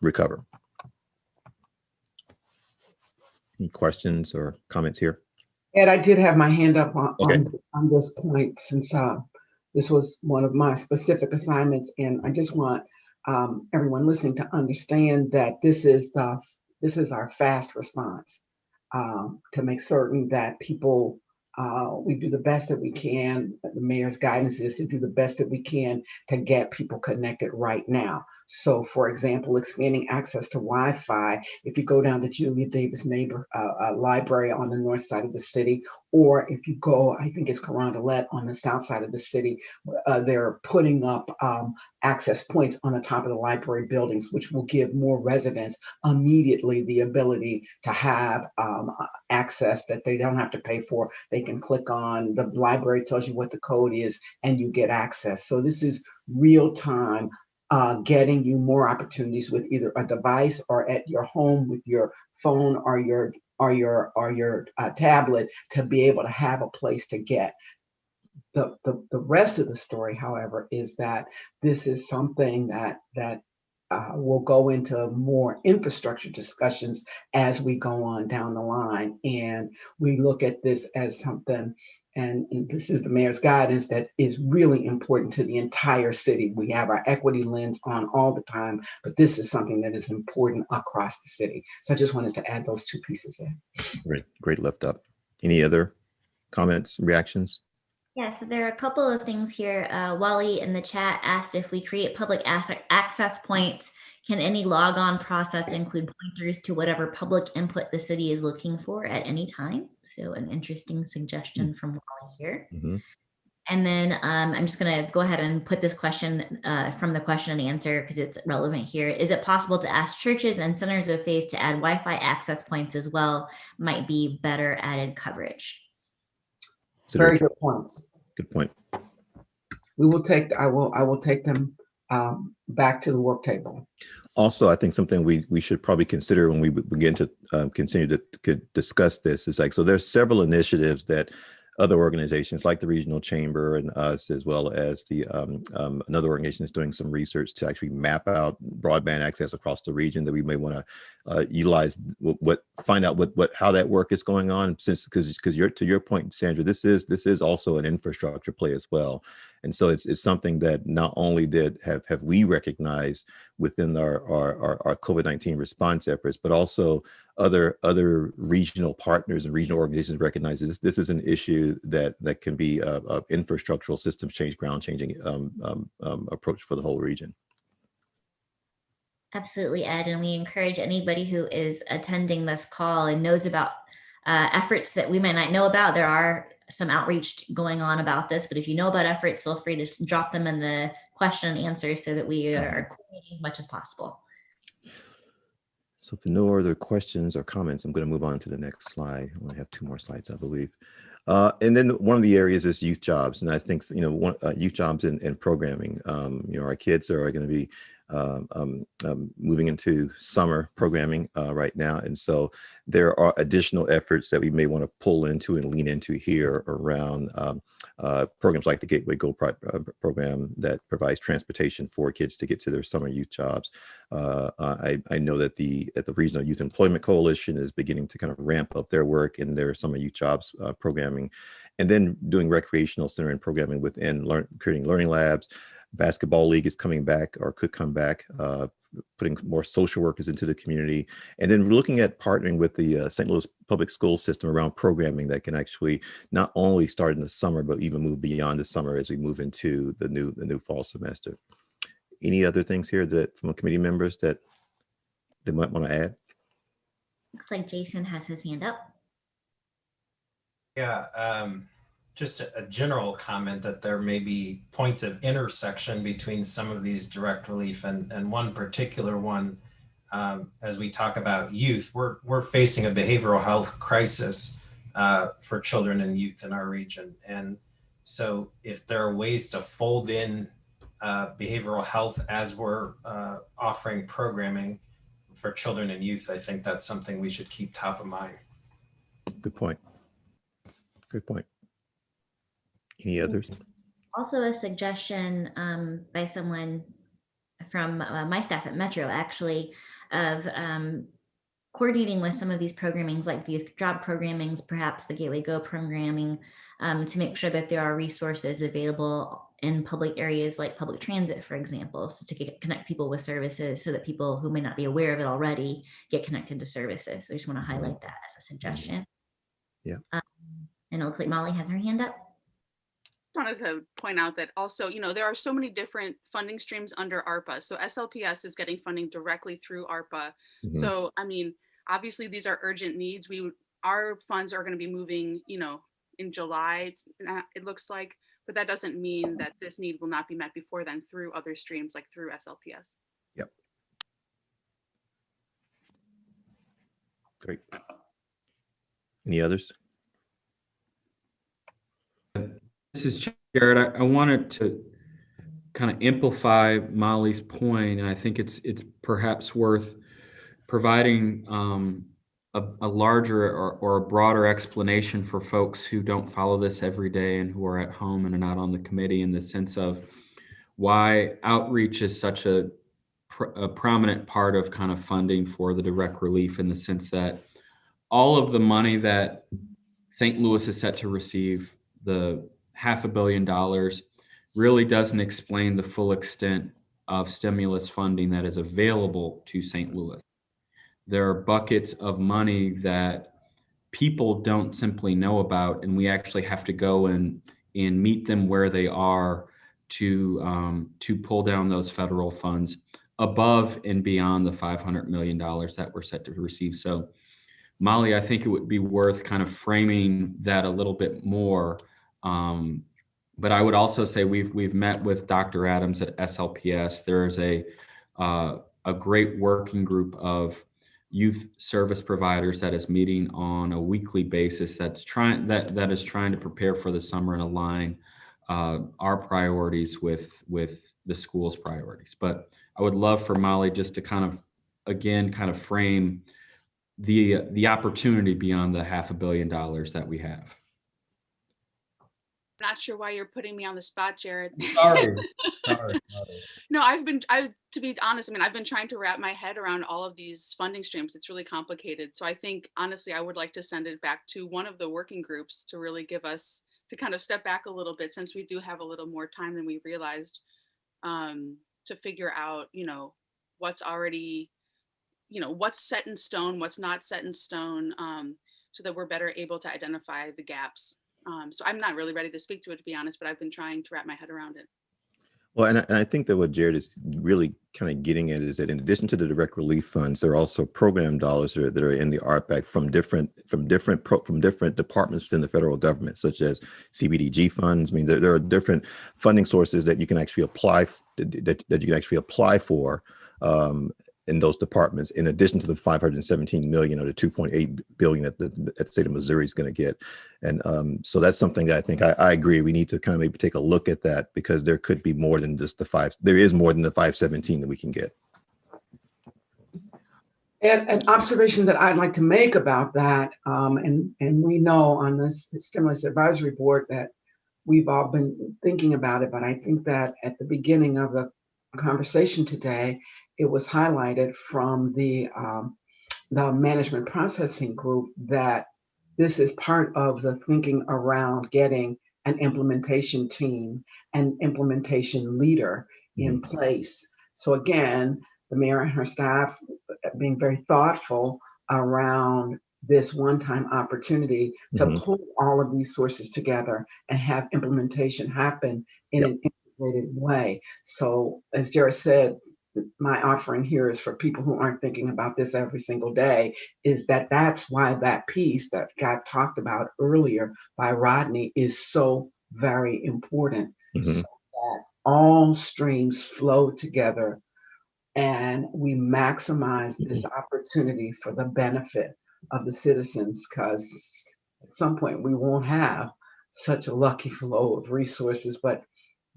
recover. Any questions or comments here? Ed, I did have my hand up Okay. on this point since this was one of my specific assignments, and I just want everyone listening to understand that this is our fast response to make certain that people we do the best that we can. The mayor's guidance is to do the best that we can to get people connected right now. So, for example, expanding access to Wi-Fi. If you go down to Julia Davis Library on the north side of the city, or if you go, I think it's Carondelet on the south side of the city, they're putting up access points on the top of the library buildings, which will give more residents immediately the ability to have access that they don't have to pay for. They can click on, the library tells you what the code is, and you get access. So this is real time getting you more opportunities with either a device or at your home with your phone or your tablet to be able to have a place to get. The rest of the story, however, is that this is something that we'll go into more infrastructure discussions as we go on down the line. And we look at this as something, and this is the mayor's guidance, that is really important to the entire city. We have our equity lens on all the time, but this is something that is important across the city. So I just wanted to add those two pieces in. Great lift up. Any other comments, reactions? Yeah, so there are a couple of things here. Wally in the chat asked if we create public access points, can any logon process include pointers to whatever public input the city is looking for at any time? So an interesting suggestion from Wally here. Mm-hmm. And then I'm just going to go ahead and put this question from the question and answer because it's relevant here. Is it possible to ask churches and centers of faith to add Wi-Fi access points as well? Might be better added coverage. Very good points. Good point. We will take, I will take them back to the work table. Also, I think something we should probably consider when we begin to continue to discuss this is like, so there's several initiatives that other organizations like the Regional Chamber and us, as well as the another organization is doing some research to actually map out broadband access across the region that we may want to utilize, find out how that work is going on. Since because to your point, Sandra, this is also an infrastructure play as well. And so it's something that not only have we recognized within our COVID-19 response efforts, but also other regional partners and regional organizations recognize this is an issue that can be a infrastructural systems change, ground changing approach for the whole region. Absolutely, Ed. And we encourage anybody who is attending this call and knows about efforts that we may not know about. There are some outreach going on about this, but if you know about efforts, feel free to drop them in the question and answer so that we are coordinating as much as possible. So if no other questions or comments, I'm going to move on to the next slide. I only have 2 more slides, I believe. And then one of the areas is youth jobs. And I think, youth jobs and programming, our kids are going to be moving into summer programming right now. And so there are additional efforts that we may want to pull into and lean into here around programs like the Gateway Go program that provides transportation for kids to get to their summer youth jobs. I know that the Regional Youth Employment Coalition is beginning to kind of ramp up their work in their summer youth jobs programming, and then doing recreational center and programming within creating learning labs. Basketball league is coming back or could come back, putting more social workers into the community. And then we're looking at partnering with the St. Louis public school system around programming that can actually not only start in the summer, but even move beyond the summer as we move into the new fall semester. Any other things here that from committee members that they might want to add? Looks like Jason has his hand up. Yeah, just a general comment that there may be points of intersection between some of these direct relief and one particular one. As we talk about youth, we're facing a behavioral health crisis for children and youth in our region. And so if there are ways to fold in behavioral health as we're offering programming for children and youth, I think that's something we should keep top of mind. Good point. Good point. Any others? Also a suggestion by someone from my staff at Metro, actually, of coordinating with some of these programmings like the job programmings, perhaps the Gateway Go programming, to make sure that there are resources available in public areas like public transit, for example, so to connect people with services so that people who may not be aware of it already get connected to services. So I just want to highlight that as a suggestion. Yeah. And it looks like Molly has her hand up. Wanted to point out that also, there are so many different funding streams under ARPA. So SLPS is getting funding directly through ARPA. Mm-hmm. So, obviously these are urgent needs. Our funds are going to be moving, in July, it looks like, but that doesn't mean that this need will not be met before then through other streams, like through SLPS. Yep. Great. Any others? This is Jared. I wanted to kind of amplify Molly's point, and I think it's perhaps worth providing a larger or a broader explanation for folks who don't follow this every day and who are at home and are not on the committee, in the sense of why outreach is such a prominent part of kind of funding for the direct relief, in the sense that all of the money that St. Louis is set to receive, the $500 million, really doesn't explain the full extent of stimulus funding that is available to St. Louis. There are buckets of money that people don't simply know about, and we actually have to go and meet them where they are to pull down those federal funds above and beyond the $500 million that we're set to receive. So, Molly, I think it would be worth kind of framing that a little bit more, But I would also say we've met with Dr. Adams at SLPS. There is a great working group of youth service providers that is meeting on a weekly basis that is trying to prepare for the summer and align our priorities with the school's priorities. But I would love for Molly just to kind of frame the opportunity beyond the $500 million that we have. Not sure why you're putting me on the spot, Jared. Sorry. No, to be honest, I mean, I've been trying to wrap my head around all of these funding streams. It's really complicated. So I think, honestly, I would like to send it back to one of the working groups to really give us, to kind of step back a little bit, since we do have a little more time than we realized, to figure out, what's already, what's set in stone, what's not set in stone, so that we're better able to identify the gaps. So I'm not really ready to speak to it, to be honest, but I've been trying to wrap my head around it. Well, and I think that what Jared is really kind of getting at is that in addition to the direct relief funds, there are also program dollars that are in the ARPAC from different departments within the federal government, such as CBDG funds. I mean, there are different funding sources that you can actually apply for in those departments, in addition to the $517 million or the $2.8 billion that the state of Missouri is going to get. And so that's something that I think I agree. We need to kind of maybe take a look at that, because there could be more than just there is more than the 517 that we can get. And an observation that I'd like to make about that, and we know on this Stimulus Advisory Board that we've all been thinking about it, but I think that at the beginning of the conversation today, it was highlighted from the management processing group that this is part of the thinking around getting an implementation team and implementation leader in place. So again, the mayor and her staff being very thoughtful around this one-time opportunity to pull all of these sources together and have implementation happen in an integrated way. So as Jared said, my offering here is for people who aren't thinking about this every single day, is that's why that piece that got talked about earlier by Rodney is so very important, so that all streams flow together and we maximize this opportunity for the benefit of the citizens, because at some point we won't have such a lucky flow of resources. But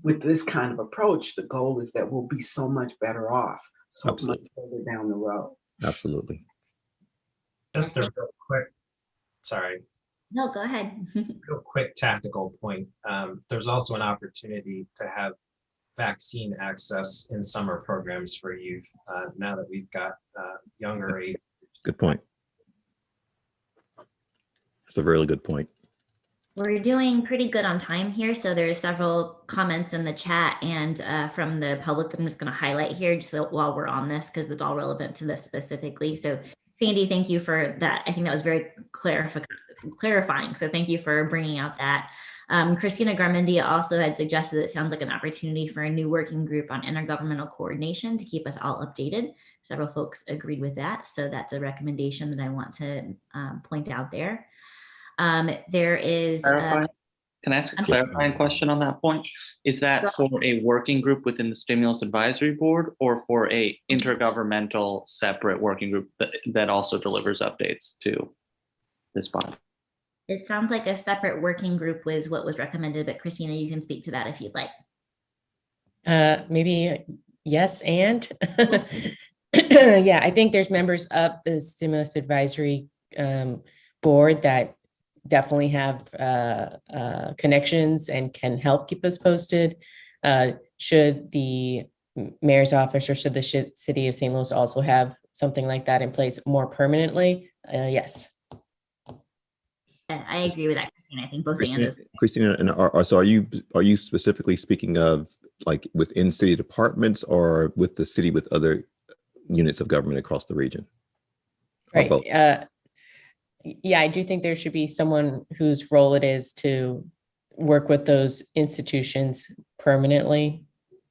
with this kind of approach, the goal is that we'll be so much better off, so much further down the road. Absolutely. Just a real quick, sorry. No, go ahead. Real quick tactical point. There's also an opportunity to have vaccine access in summer programs for youth, now that we've got younger age. Good point. That's a really good point. We're doing pretty good on time here. So there's several comments in the chat and from the public that I'm just going to highlight here just so while we're on this, because it's all relevant to this specifically. So Sandy, thank you for that. I think that was very clarifying. So thank you for bringing out that. Christina Garmendia also had suggested it sounds like an opportunity for a new working group on intergovernmental coordination to keep us all updated. Several folks agreed with that. So that's a recommendation that I want to point out there. There is. Can I ask a clarifying question on that point? Is that for a working group within the Stimulus Advisory Board, or for a intergovernmental separate working group that also delivers updates to this body? It sounds like a separate working group was what was recommended, but Christina, you can speak to that if you'd like. Maybe yes, and yeah, I think there's members of the Stimulus Advisory Board that definitely have connections and can help keep us posted. Should the mayor's office or should the city of St. Louis also have something like that in place more permanently? Yes. I agree with that, Christina. I think both answers. Christina, and so are you specifically speaking of like within city departments or with the city with other units of government across the region? Right. Yeah, I do think there should be someone whose role it is to work with those institutions permanently,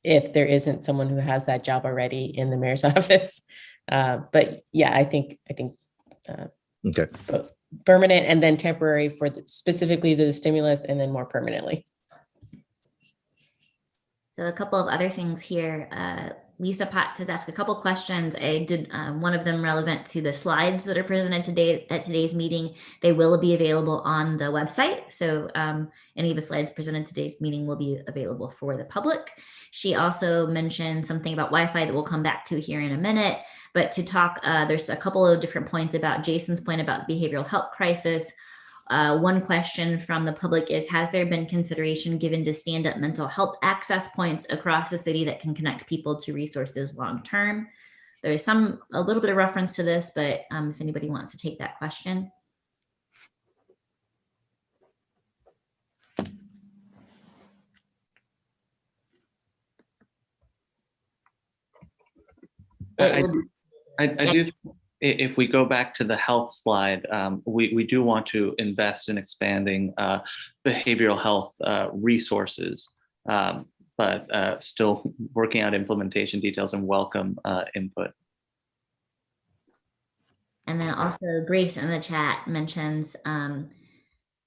if there isn't someone who has that job already in the mayor's office. But yeah, I think okay. Permanent and then temporary for specifically to the stimulus, and then more permanently. So a couple of other things here. Lisa Potts has asked a couple questions. I did one of them relevant to the slides that are presented today at today's meeting. They will be available on the website. So any of the slides presented today's meeting will be available for the public. She also mentioned something about Wi-Fi that we'll come back to here in a minute. But to talk, there's a couple of different points about Jason's point about the behavioral health crisis. One question from the public is, has there been consideration given to stand up mental health access points across the city that can connect people to resources long term? There's a little bit of reference to this, but if anybody wants to take that question. I do. If we go back to the health slide, we do want to invest in expanding behavioral health resources, but still working out implementation details and welcome input. And then also Grace in the chat mentions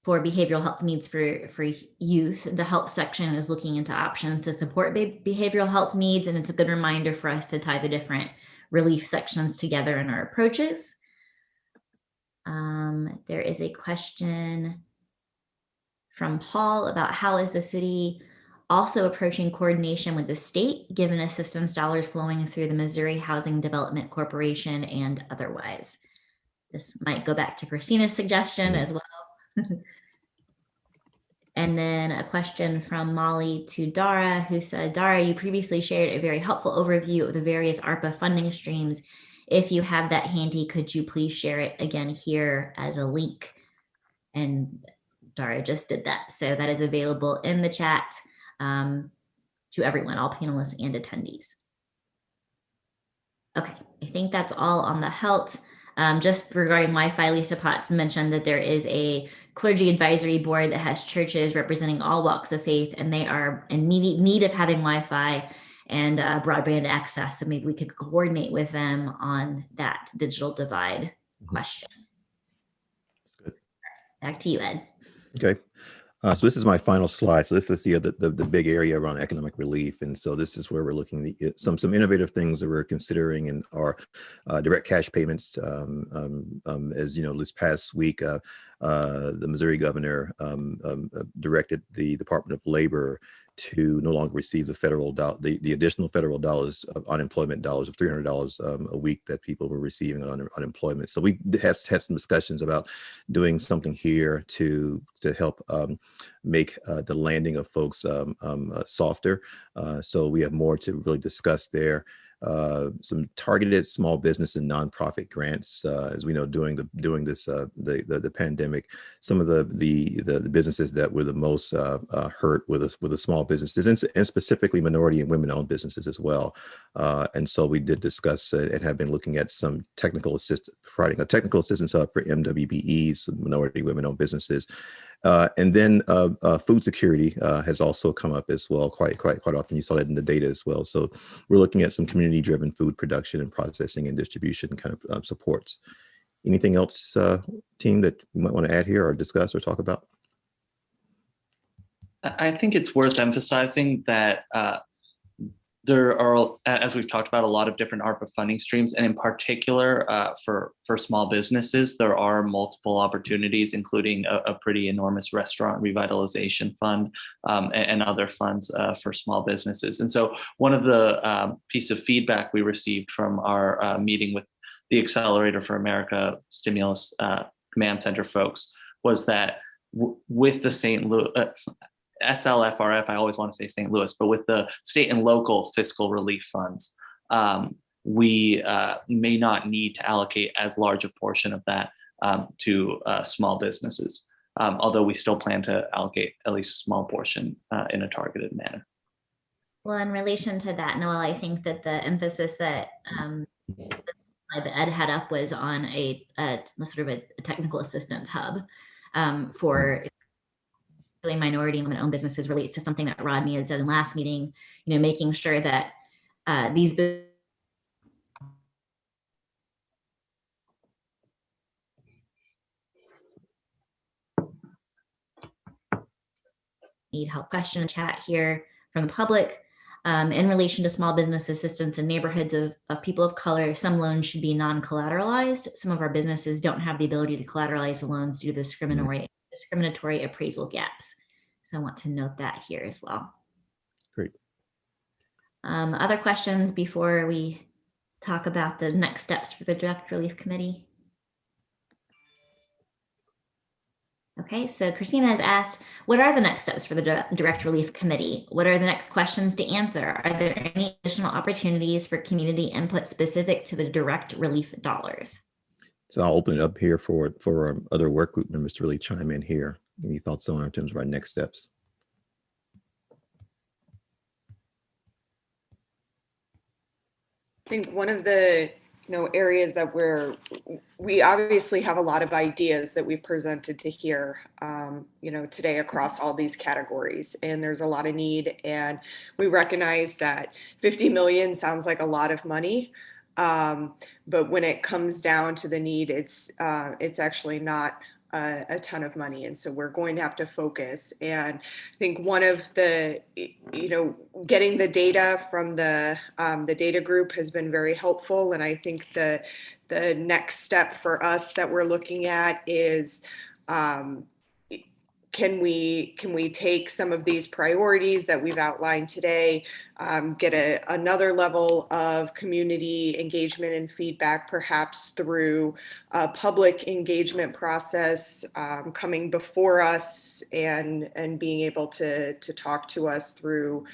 for behavioral health needs for youth, the health section is looking into options to support behavioral health needs. And it's a good reminder for us to tie the different relief sections together in our approaches. There is a question from Paul about how is the city also approaching coordination with the state, given assistance dollars flowing through the Missouri Housing Development Corporation and otherwise. This might go back to Christina's suggestion as well. And then a question from Molly to Dara, who said, Dara, you previously shared a very helpful overview of the various ARPA funding streams. If you have that handy, could you please share it again here as a link? And Dara just did that. So that is available in the chat to everyone, all panelists and attendees. Okay, I think that's all on the health. Just regarding Wi-Fi, Lisa Potts mentioned that there is a clergy advisory board that has churches representing all walks of faith, and they are in need of having Wi-Fi and broadband access. So maybe we could coordinate with them on that digital divide question. Good. Back to you, Ed. Okay. So this is my final slide. So this is the big area around economic relief. And so this is where we're looking at some innovative things that we're considering in our direct cash payments. As you know, this past week, the Missouri governor directed the Department of Labor to no longer receive the additional federal dollars of unemployment dollars of $300 a week that people were receiving on unemployment. So we have had some discussions about doing something here to help make the landing of folks softer. So we have more to really discuss there. Some targeted small business and nonprofit grants, as we know, during the pandemic. Some of the businesses that were the most hurt were the small businesses, and specifically minority and women-owned businesses as well. And so we did discuss and have been looking at some providing a technical assistance hub for MWBEs, minority women-owned businesses. And then food security has also come up as well quite often. You saw that in the data as well. So we're looking at some community-driven food production and processing and distribution kind of supports. Anything else, team, that you might want to add here or discuss or talk about? I think it's worth emphasizing that there are, as we've talked about, a lot of different ARPA funding streams, and in particular for small businesses, there are multiple opportunities, including a pretty enormous restaurant revitalization fund and other funds for small businesses. And so one of the piece of feedback we received from our meeting with the Accelerator for America Stimulus Command Center folks was that with the St. Louis, SLFRF, I always want to say St. Louis, but with the state and local fiscal relief funds, we may not need to allocate as large a portion of that to small businesses, although we still plan to allocate at least a small portion in a targeted manner. Well, in relation to that, Noel, I think that the emphasis that Ed had up was on a sort of a technical assistance hub for minority and women-owned businesses relates to something that Rodney had said in last meeting, making sure that these need help. Question chat here from the public. In relation to small business assistance in neighborhoods of people of color, some loans should be non-collateralized. Some of our businesses don't have the ability to collateralize the loans due to discriminatory appraisal gaps. So I want to note that here as well. Great. Other questions before we talk about the next steps for the Direct Relief Committee? Okay, so Christina has asked, what are the next steps for the Direct Relief Committee? What are the next questions to answer? Are there any additional opportunities for community input specific to the direct relief dollars? So I'll open it up here for our other work group members to really chime in here. Any thoughts on in terms of our next steps? I think one of the areas that we obviously have a lot of ideas that we've presented to here, today across all these categories, and there's a lot of need, and we recognize that 50 million sounds like a lot of money, but when it comes down to the need, it's actually not a ton of money, and so we're going to have to focus. And I think one of the, getting the data from the data group has been very helpful, and I think the next step for us that we're looking at is can we take some of these priorities that we've outlined today, get another level of community engagement and feedback, perhaps through a public engagement process coming before us and being able to talk to us through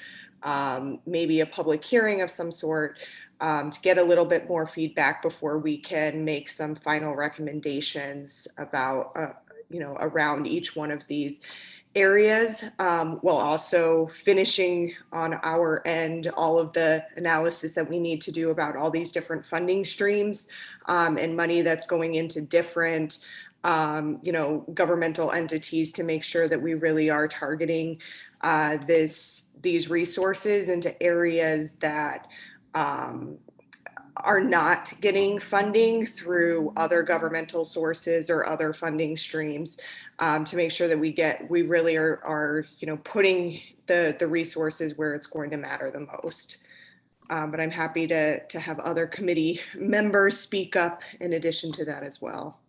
maybe a public hearing of some sort, to get a little bit more feedback before we can make some final recommendations about around each one of these areas, while also finishing on our end all of the analysis that we need to do about all these different funding streams and money that's going into different governmental entities, to make sure that we really are targeting these resources into areas that are not getting funding through other governmental sources or other funding streams, to make sure that we really are putting the resources where it's going to matter the most. But I'm happy to have other committee members speak up in addition to that as well.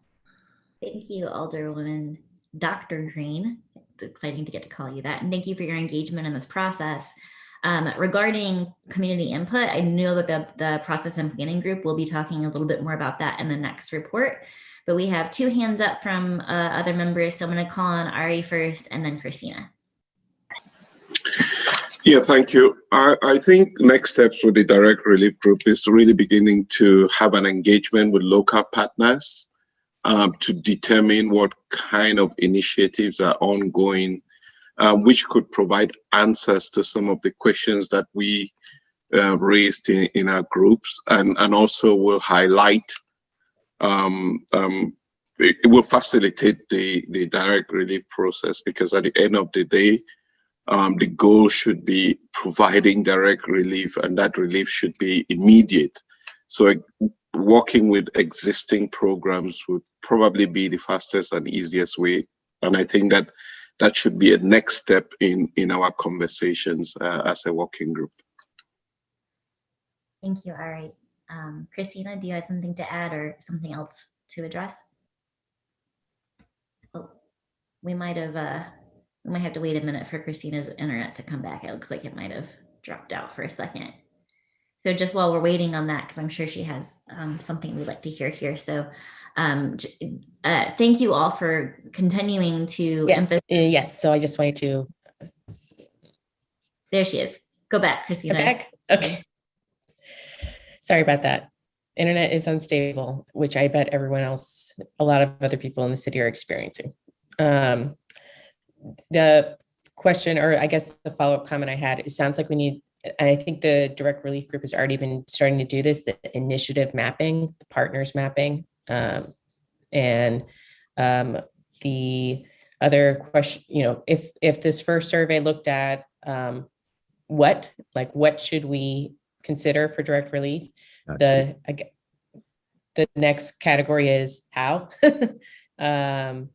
Thank you, Alderwoman Dr. Green. It's exciting to get to call you that. And thank you for your engagement in this process. Regarding community input, I know that the process and planning group will be talking a little bit more about that in the next report, but we have two hands up from other members. So I'm going to call on Ari first and then Christina. Yeah, thank you. I think next steps for the Direct Relief Group is really beginning to have an engagement with local partners to determine what kind of initiatives are ongoing, which could provide answers to some of the questions that we raised in our groups, and also will highlight, it will facilitate the direct relief process, because at the end of the day, the goal should be providing direct relief, and that relief should be immediate. So working with existing programs would probably be the fastest and easiest way. And I think that should be a next step in our conversations as a working group. Thank you, Ari. Christina, do you have something to add or something else to address? Oh, we might have to wait a minute for Christina's internet to come back. It looks like it might have dropped out for a second. So just while we're waiting on that, because I'm sure she has something we'd like to hear here. So thank you all for continuing to emphasize. Yes, so I just wanted to. There she is. Go back, Christina. Go back? Okay. Sorry about that. Internet is unstable, which I bet everyone else, a lot of other people in the city are experiencing. The question, or I guess the follow-up comment I had, it sounds like we need, and I think the Direct Relief Group has already been starting to do this, the initiative mapping, the partners mapping, and the other question, if this first survey looked at what should we consider for direct relief, the next category is how, and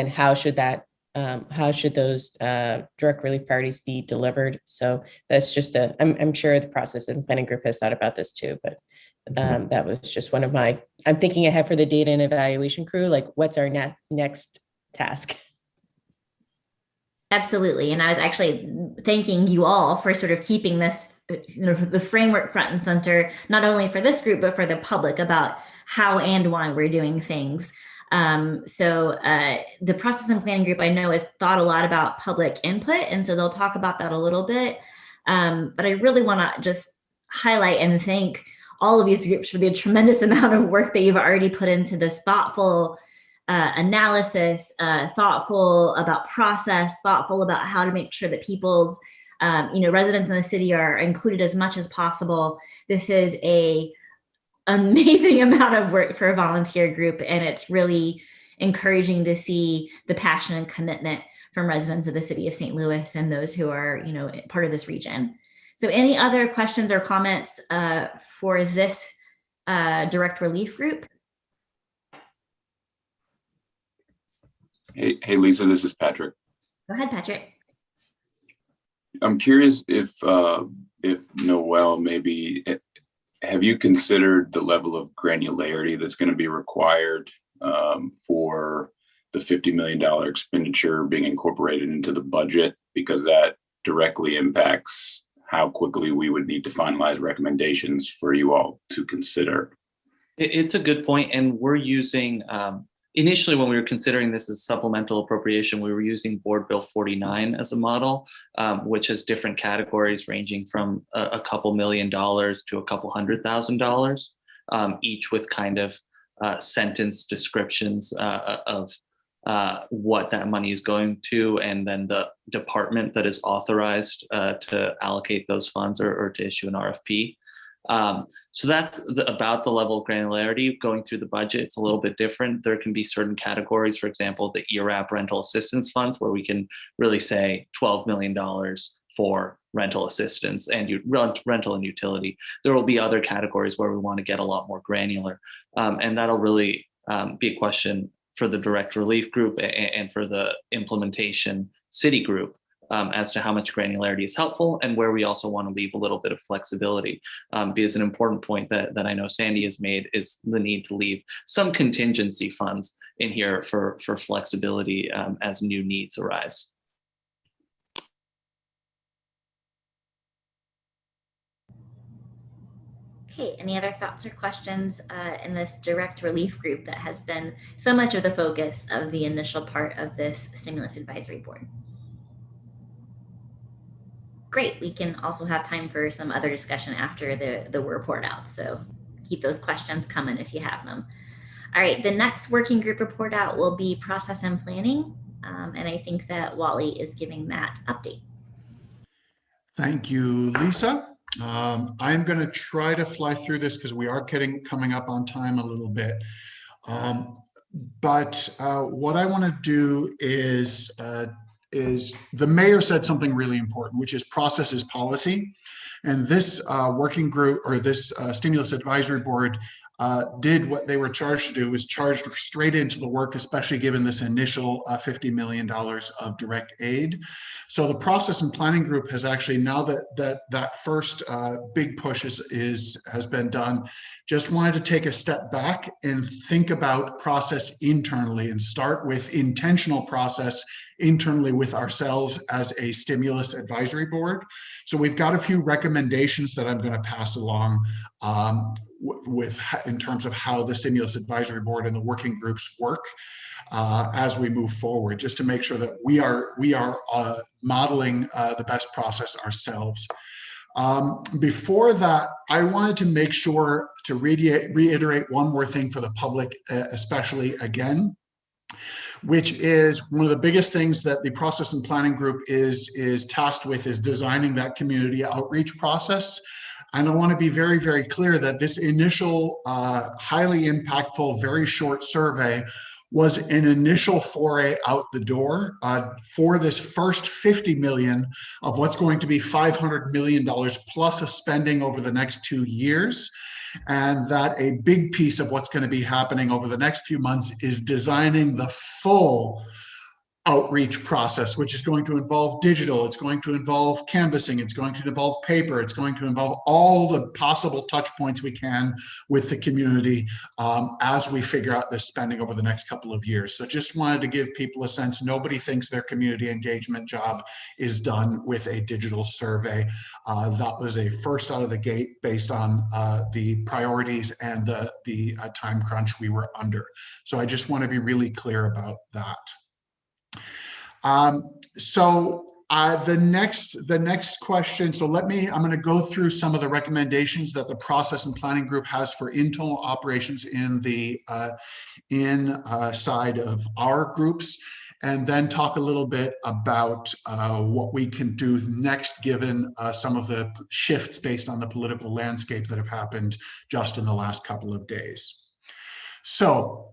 how should that how should those direct relief priorities be delivered? So that's just I'm sure the process and planning group has thought about this too, but that was just one of I'm thinking ahead for the data and evaluation crew, like what's our next task? Absolutely. And I was actually thanking you all for sort of keeping this, the framework front and center, not only for this group, but for the public about how and why we're doing things. The process and planning group I know has thought a lot about public input. And so they'll talk about that a little bit. But I really want to just highlight and thank all of these groups for the tremendous amount of work that you've already put into this thoughtful analysis, thoughtful about process, thoughtful about how to make sure that people's residents in the city are included as much as possible. This is a amazing amount of work for a volunteer group, and it's really encouraging to see the passion and commitment from residents of the city of St. Louis and those who are part of this region. So any other questions or comments for this direct relief group? Hey, Lisa, this is Patrick. Go ahead, Patrick. I'm curious if Noel, maybe, have you considered the level of granularity that's going to be required for the $50 million expenditure being incorporated into the budget? Because that directly impacts how quickly we would need to finalize recommendations for you all to consider. It's a good point, and we're using initially, when we were considering this as supplemental appropriation, we were using Board Bill 49 as a model, which has different categories ranging from a couple $1,000,000 to a couple $100,000, each with kind of sentence descriptions of what that money is going to, and then the department that is authorized to allocate those funds or to issue an RFP. So that's about the level of granularity. Going through the budget, it's a little bit different. There can be certain categories, for example, the Ewrap rental assistance funds, where we can really say $12 million for rental assistance and rental and utility. There will be other categories where we want to get a lot more granular. And that'll really be a question for the direct relief group and for the implementation city group. As to how much granularity is helpful and where we also want to leave a little bit of flexibility. Because an important point that I know Sandy has made is the need to leave some contingency funds in here for flexibility as new needs arise. Okay, any other thoughts or questions in this direct relief group that has been so much of the focus of the initial part of this Stimulus Advisory Board? Great, we can also have time for some other discussion after the report out. So keep those questions coming if you have them. All right, the next working group report out will be process and planning. And I think that Wally is giving that update. Thank you, Lisa. I'm going to try to fly through this because we are coming up on time a little bit. But what I want to do is the mayor said something really important, which is process is policy. And this working group, or this Stimulus Advisory Board, did what they were charged to do, was charged straight into the work, especially given this initial $50 million of direct aid. So the process and planning group has actually, now that first big push has been done, just wanted to take a step back and think about process internally and start with intentional process internally with ourselves as a stimulus advisory board. So we've got a few recommendations that I'm going to pass along in terms of how the Stimulus Advisory Board and the working groups work as we move forward, just to make sure that we are modeling the best process ourselves. Before that, I wanted to make sure to reiterate one more thing for the public, especially again, which is one of the biggest things that the process and planning group is tasked with, is designing that community outreach process. And I want to be very, very clear that this initial highly impactful, very short survey was an initial foray out the door for this first 50 million of what's going to be $500 million plus of spending over the next 2 years. And that a big piece of what's going to be happening over the next few months is designing the full outreach process, which is going to involve digital, it's going to involve canvassing, it's going to involve paper, it's going to involve all the possible touch points we can with the community as we figure out this spending over the next couple of years. So just wanted to give people a sense, nobody thinks their community engagement job is done with a digital survey. That was a first out of the gate based on the priorities and the time crunch we were under. So I just want to be really clear about that. The next question, so I'm going to go through some of the recommendations that the process and planning group has for internal operations in the inside of our groups, and then talk a little bit about what we can do next given some of the shifts based on the political landscape that have happened just in the last couple of days. So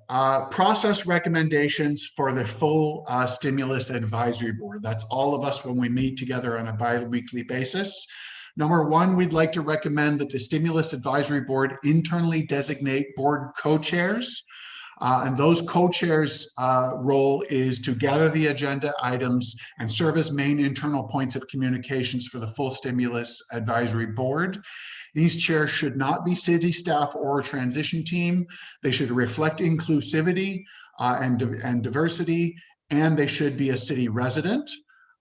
process recommendations for the full stimulus advisory board. That's all of us when we meet together on a bi-weekly basis. Number one, we'd like to recommend that the stimulus advisory board internally designate board co-chairs. And those co-chairs' role is to gather the agenda items and serve as main internal points of communications for the full stimulus advisory board. These chairs should not be city staff or a transition team. They should reflect inclusivity and diversity, and they should be a city resident.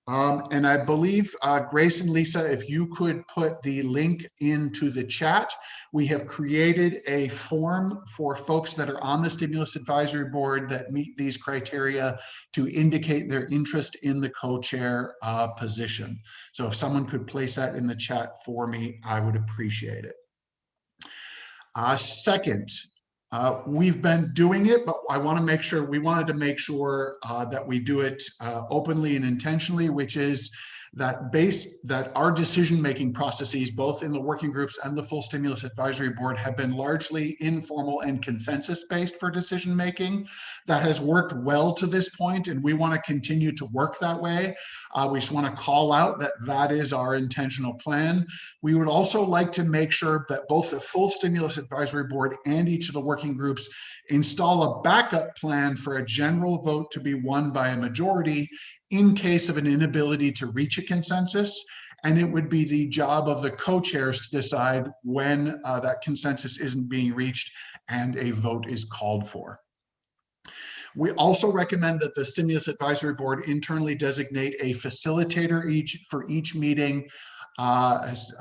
And I believe, Grace and Lisa, if you could put the link into the chat, we have created a form for folks that are on the Stimulus Advisory Board that meet these criteria to indicate their interest in the co-chair position. So if someone could place that in the chat for me, I would appreciate it. Second, we've been doing it, but we wanted to make sure that we do it openly and intentionally, which is that our decision-making processes, both in the working groups and the full stimulus advisory board, have been largely informal and consensus-based for decision-making. That has worked well to this point, and we want to continue to work that way. We just want to call out that that is our intentional plan. We would also like to make sure that both the full stimulus advisory board and each of the working groups install a backup plan for a general vote to be won by a majority in case of an inability to reach a consensus. And it would be the job of the co-chairs to decide when that consensus isn't being reached and a vote is called for. We also recommend that the Stimulus Advisory Board internally designate a facilitator for each meeting. As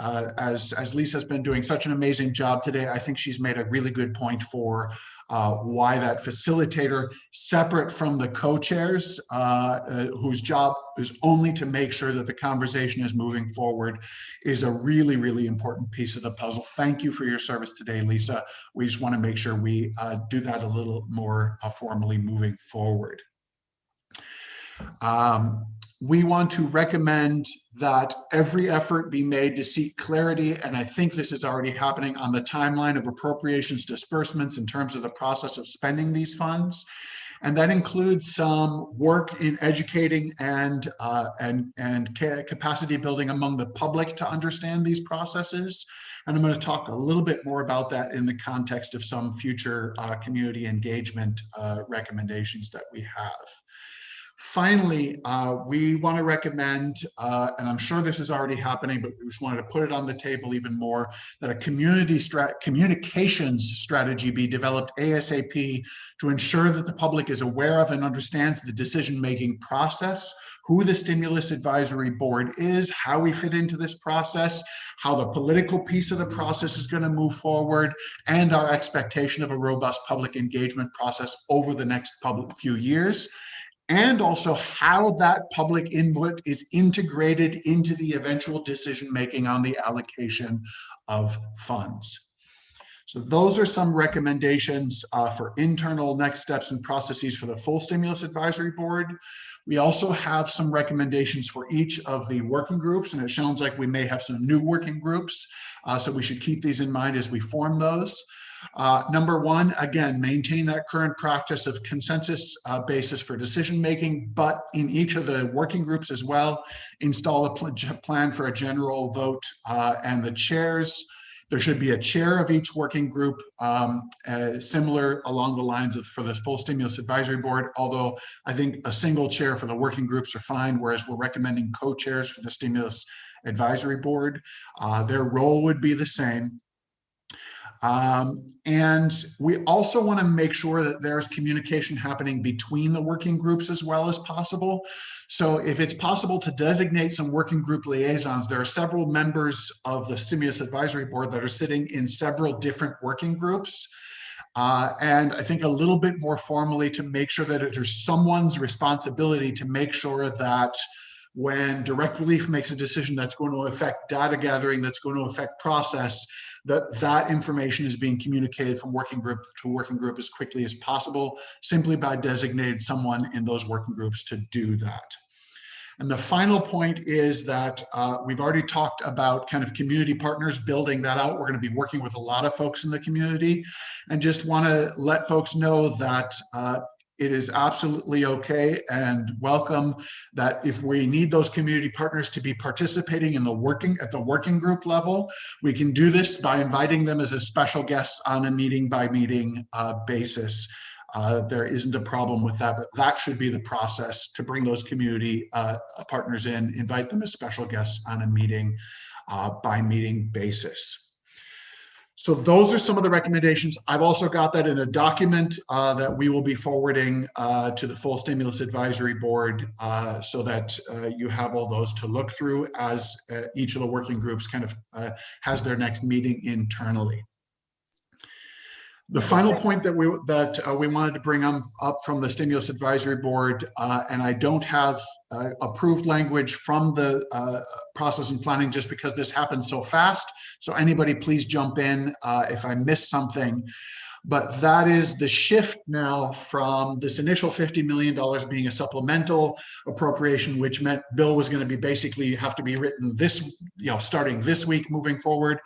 Lisa's been doing such an amazing job today, I think she's made a really good point for why that facilitator, separate from the co-chairs, whose job is only to make sure that the conversation is moving forward, is a really, really important piece of the puzzle. Thank you for your service today, Lisa. We just want to make sure we do that a little more formally moving forward. We want to recommend that every effort be made to seek clarity, and I think this is already happening, on the timeline of appropriations disbursements in terms of the process of spending these funds. And that includes some work in educating and capacity building among the public to understand these processes. And I'm going to talk a little bit more about that in the context of some future community engagement recommendations that we have. Finally, we want to recommend, and I'm sure this is already happening, but we just wanted to put it on the table even more, that a communications strategy be developed ASAP to ensure that the public is aware of and understands the decision-making process, who the Stimulus Advisory Board is, how we fit into this process, how the political piece of the process is going to move forward, and our expectation of a robust public engagement process over the next few years. And also how that public input is integrated into the eventual decision-making on the allocation of funds. So those are some recommendations for internal next steps and processes for the full Stimulus Advisory Board. We also have some recommendations for each of the working groups, and it sounds like we may have some new working groups, so we should keep these in mind as we form those. Number one, again, maintain that current practice of consensus basis for decision making, but in each of the working groups as well, install a plan for a general vote and the chairs. There should be a chair of each working group, similar along the lines of for the full stimulus advisory board, although I think a single chair for the working groups are fine, whereas we're recommending co-chairs for the stimulus advisory board. Their role would be the same. And we also want to make sure that there's communication happening between the working groups as well as possible. So if it's possible to designate some working group liaisons, there are several members of the Stimulus Advisory Board that are sitting in several different working groups. And I think a little bit more formally to make sure that there's someone's responsibility to make sure that when direct relief makes a decision that's going to affect data gathering, that's going to affect process, that information is being communicated from working group to working group as quickly as possible, simply by designating someone in those working groups to do that. And the final point is that we've already talked about kind of community partners, building that out. We're going to be working with a lot of folks in the community, and just want to let folks know that it is absolutely okay and welcome that if we need those community partners to be participating in the working group level, we can do this by inviting them as a special guest on a meeting by meeting basis. There isn't a problem with that, but that should be the process to bring those community partners in, invite them as special guests on a meeting by meeting basis. So those are some of the recommendations. I've also got that in a document that we will be forwarding to the full stimulus advisory board so that you have all those to look through as each of the working groups kind of has their next meeting internally. The final point that we wanted to bring up from the Stimulus Advisory Board, and I don't have approved language from the process and planning just because this happened so fast. So anybody please jump in if I missed something. But that is the shift now from this initial $50 million being a supplemental appropriation, which meant bill was going to be basically have to be written this, starting this week moving forward.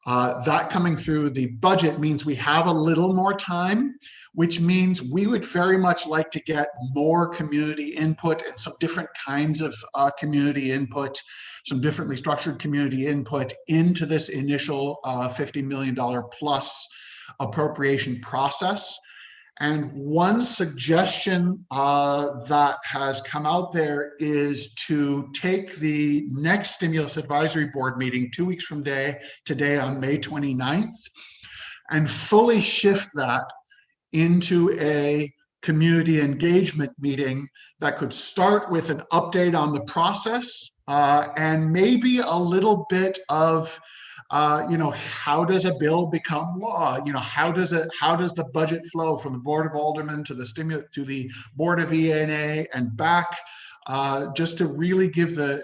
That coming through the budget means we have a little more time, which means we would very much like to get more community input and some different kinds of community input, some differently structured community input into this initial $50 million plus appropriation process. And one suggestion that has come out there is to take the next Stimulus Advisory Board meeting 2 weeks from today on May 29th and fully shift that into a community engagement meeting that could start with an update on the process and maybe a little bit of how does a bill become law? How does the budget flow from the Board of Aldermen to the Board of ENA and back, just to really give the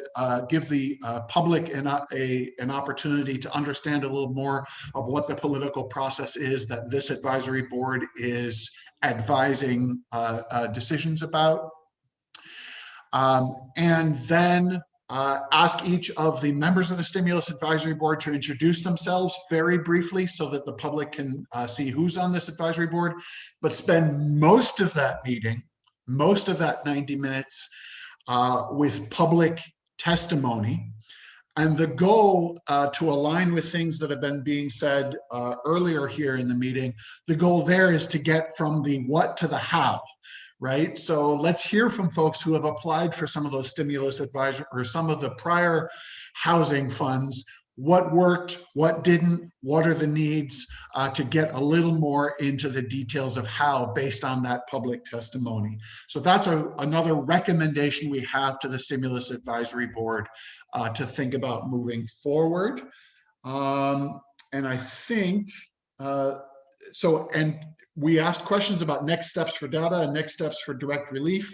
public an opportunity to understand a little more of what the political process is that this advisory board is advising decisions about. And then ask each of the members of the Stimulus Advisory Board to introduce themselves very briefly so that the public can see who's on this advisory board, but spend most of that meeting, most of that 90 minutes with public testimony. And the goal to align with things that have been being said earlier here in the meeting, the goal there is to get from the what to the how. Right? So let's hear from folks who have applied for some of those stimulus advisory or some of the prior housing funds. What worked, what didn't, what are the needs to get a little more into the details of how based on that public testimony. So that's another recommendation we have to the Stimulus Advisory Board to think about moving forward. And I think, and we asked questions about next steps for data and next steps for direct relief.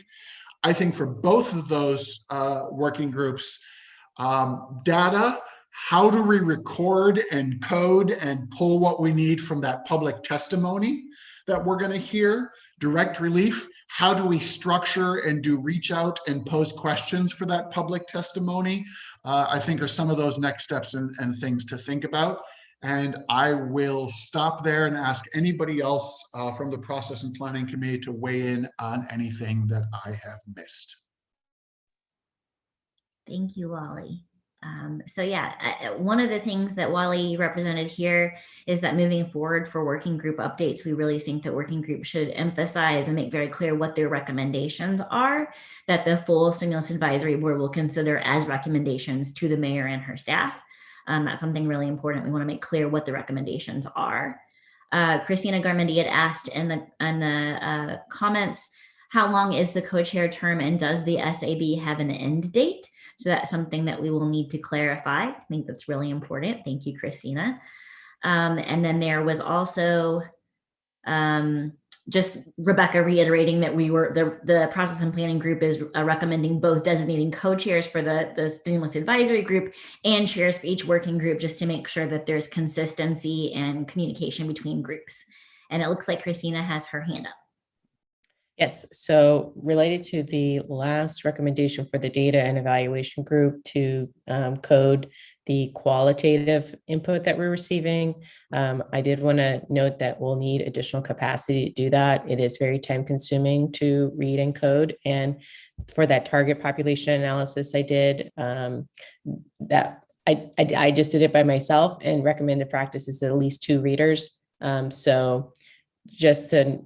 I think for both of those working groups, data, how do we record and code and pull what we need from that public testimony that we're going to hear? Direct relief, how do we structure and do reach out and pose questions for that public testimony? I think are some of those next steps and things to think about. And I will stop there and ask anybody else from the Process and Planning Committee to weigh in on anything that I have missed. Thank you, Wally. So yeah, one of the things that Wally represented here is that moving forward for working group updates, we really think that working groups should emphasize and make very clear what their recommendations are that the full Stimulus Advisory Board will consider as recommendations to the mayor and her staff. That's something really important. We want to make clear what the recommendations are. Christina Garmendi had asked in the comments, how long is the co-chair term and does the SAB have an end date? So that's something that we will need to clarify. I think that's really important. Thank you, Christina. And then there was also just Rebecca reiterating that the process and planning group is recommending both designating co-chairs for the stimulus advisory group and chairs for each working group, just to make sure that there's consistency and communication between groups. And it looks like Christina has her hand up. Yes, so related to the last recommendation for the data and evaluation group to code the qualitative input that we're receiving, I did want to note that we'll need additional capacity to do that. It is very time consuming to read and code. And for that target population analysis I did, that I just did it by myself, and recommended practice is at least 2 readers. So just to,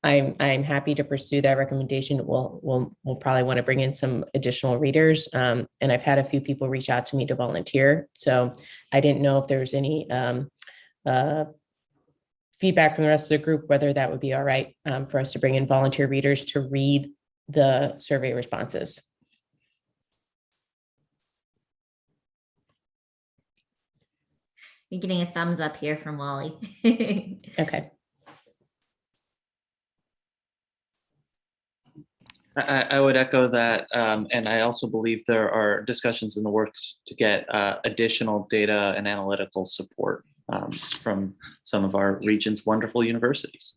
I'm happy to pursue that recommendation. We'll probably want to bring in some additional readers. And I've had a few people reach out to me to volunteer. So I didn't know if there was any feedback from the rest of the group, whether that would be all right for us to bring in volunteer readers to read the survey responses. You're getting a thumbs up here from Wally. Okay. I would echo that, and I also believe there are discussions in the works to get additional data and analytical support from some of our region's wonderful universities.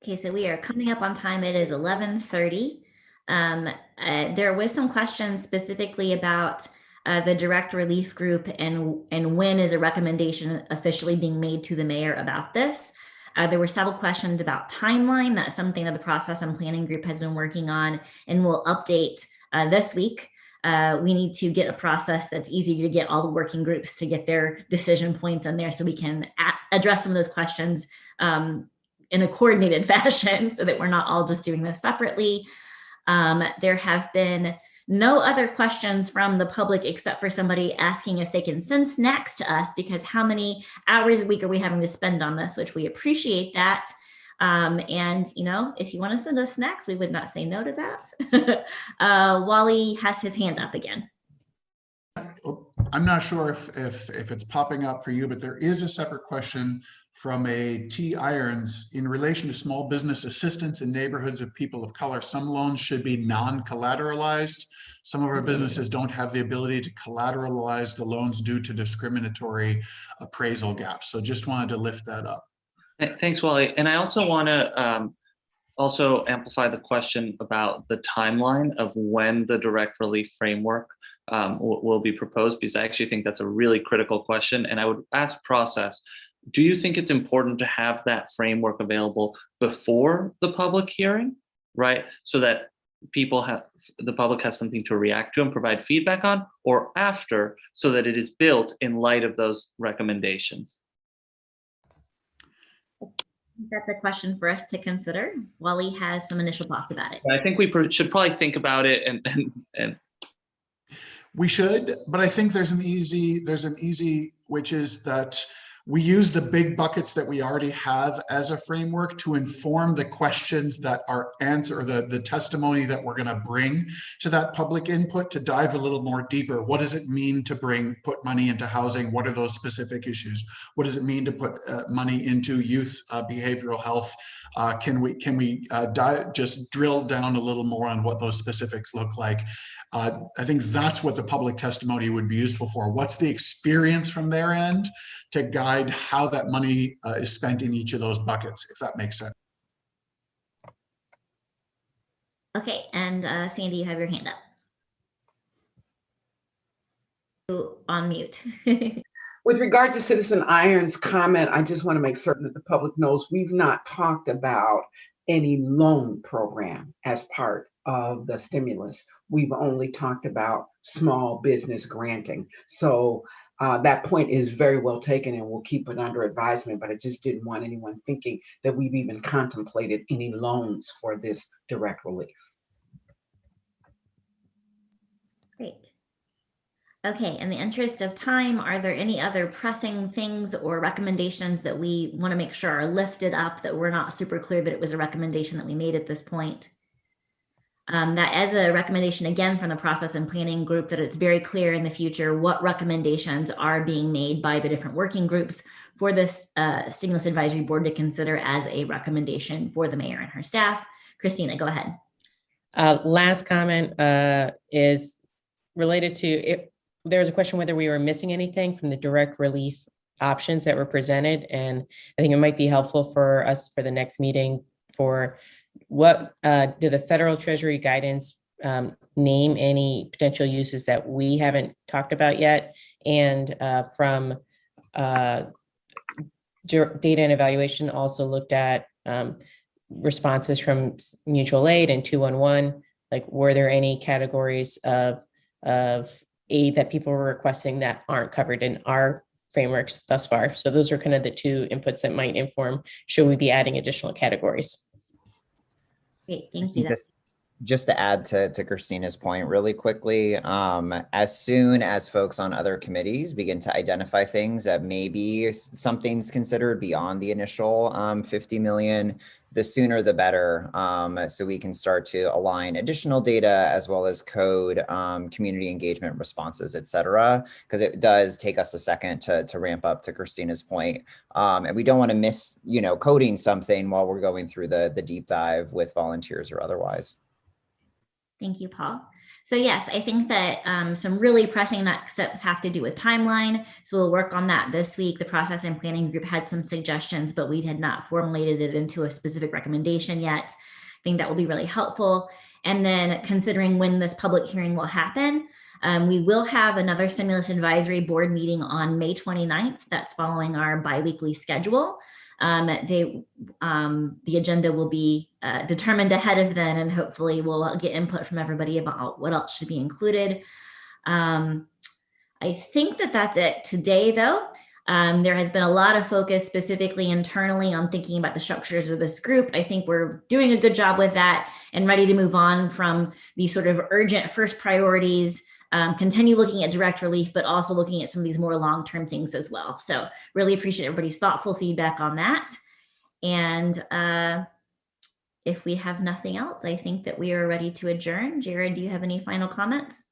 Okay, so we are coming up on time. It is 11:30. There was some questions specifically about the direct relief group and when is a recommendation officially being made to the mayor about this. There were several questions about timeline. That's something that the process and planning group has been working on and will update this week. We need to get a process that's easy to get all the working groups to get their decision points in there so we can address some of those questions in a coordinated fashion so that we're not all just doing this separately. There have been no other questions from the public except for somebody asking if they can send snacks to us, because how many hours a week are we having to spend on this, which we appreciate that. And, you know, if you want to send us snacks, we would not say no to that. Wally has his hand up again. I'm not sure if it's popping up for you, but there is a separate question from a T. Irons in relation to small business assistance in neighborhoods of people of color. Some loans should be non-collateralized. Some of our businesses don't have the ability to collateralize the loans due to discriminatory appraisal gaps. So just wanted to lift that up. Thanks, Wally. And I also want to also amplify the question about the timeline of when the direct relief framework will be proposed, because I actually think that's a really critical question. And I would ask process, do you think it's important to have that framework available before the public hearing, right? So that the public has something to react to and provide feedback on, or after, so that it is built in light of those recommendations? That's a question for us to consider. Wally has some initial thoughts about it. I think we should probably think about it and we should, but I think there's an easy, which is that we use the big buckets that we already have as a framework to inform the questions that are answered, or the testimony that we're going to bring to that public input, to dive a little more deeper. What does it mean to put money into housing? What are those specific issues? What does it mean to put money into youth behavioral health? Can we just drill down a little more on what those specifics look like? I think that's what the public testimony would be useful for. What's the experience from their end to guide how that money is spent in each of those buckets, if that makes sense. Okay, and Sandy, you have your hand up. On mute. With regard to Citizen Irons' comment, I just want to make certain that the public knows we've not talked about any loan program as part of the stimulus. We've only talked about small business granting. So that point is very well taken, and we'll keep it under advisement, but I just didn't want anyone thinking that we've even contemplated any loans for this direct relief. Great. Okay, in the interest of time, are there any other pressing things or recommendations that we want to make sure are lifted up that we're not super clear that it was a recommendation that we made at this point? That as a recommendation, again, from the process and planning group, that it's very clear in the future what recommendations are being made by the different working groups for this Stimulus Advisory Board to consider as a recommendation for the mayor and her staff. Christina, go ahead. Last comment is related to it. There was a question whether we were missing anything from the direct relief options that were presented. And I think it might be helpful for us for the next meeting for what do the federal treasury guidance name any potential uses that we haven't talked about yet. And from data and evaluation also looked at responses from mutual aid and 211, like were there any categories of aid that people were requesting that aren't covered in our frameworks thus far? So those are kind of the two inputs that might inform, should we be adding additional categories? Great, thank you. Just to add to Christina's point really quickly, as soon as folks on other committees begin to identify things that maybe something's considered beyond the initial 50 million, the sooner the better, so we can start to align additional data as well as code community engagement responses, et cetera, because it does take us a second to ramp up, to Christina's point. And we don't want to miss, coding something while we're going through the deep dive with volunteers or otherwise. Thank you, Paul. So yes, I think that some really pressing next steps have to do with timeline. So we'll work on that this week. The process and planning group had some suggestions, but we had not formulated it into a specific recommendation yet. I think that will be really helpful. And then considering when this public hearing will happen, we will have another Stimulus Advisory Board meeting on May 29th. That's following our bi-weekly schedule. The agenda will be determined ahead of then, and hopefully we'll get input from everybody about what else should be included. I think that that's it today, though. There has been a lot of focus specifically internally on thinking about the structures of this group. I think we're doing a good job with that and ready to move on from these sort of urgent first priorities. Continue looking at direct relief, but also looking at some of these more long-term things as well. So really appreciate everybody's thoughtful feedback on that. And if we have nothing else, I think that we are ready to adjourn. Jared, do you have any final comments?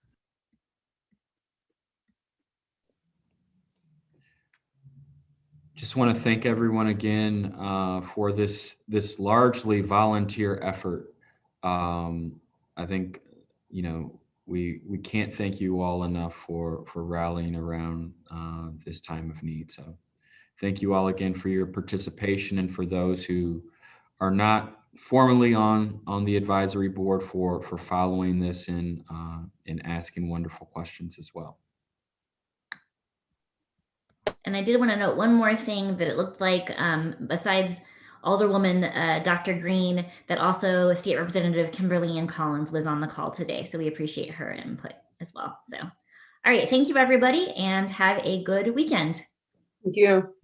Just want to thank everyone again for this largely volunteer effort. I think, we can't thank you all enough for rallying around this time of need. So thank you all again for your participation, and for those who are not formally on the advisory board for following this and asking wonderful questions as well. And I did want to note one more thing, that it looked like besides Alderwoman Dr. Green, that also State Representative Kimberly Ann Collins was on the call today. So we appreciate her input as well. So, all right, thank you everybody, and have a good weekend. Thank you.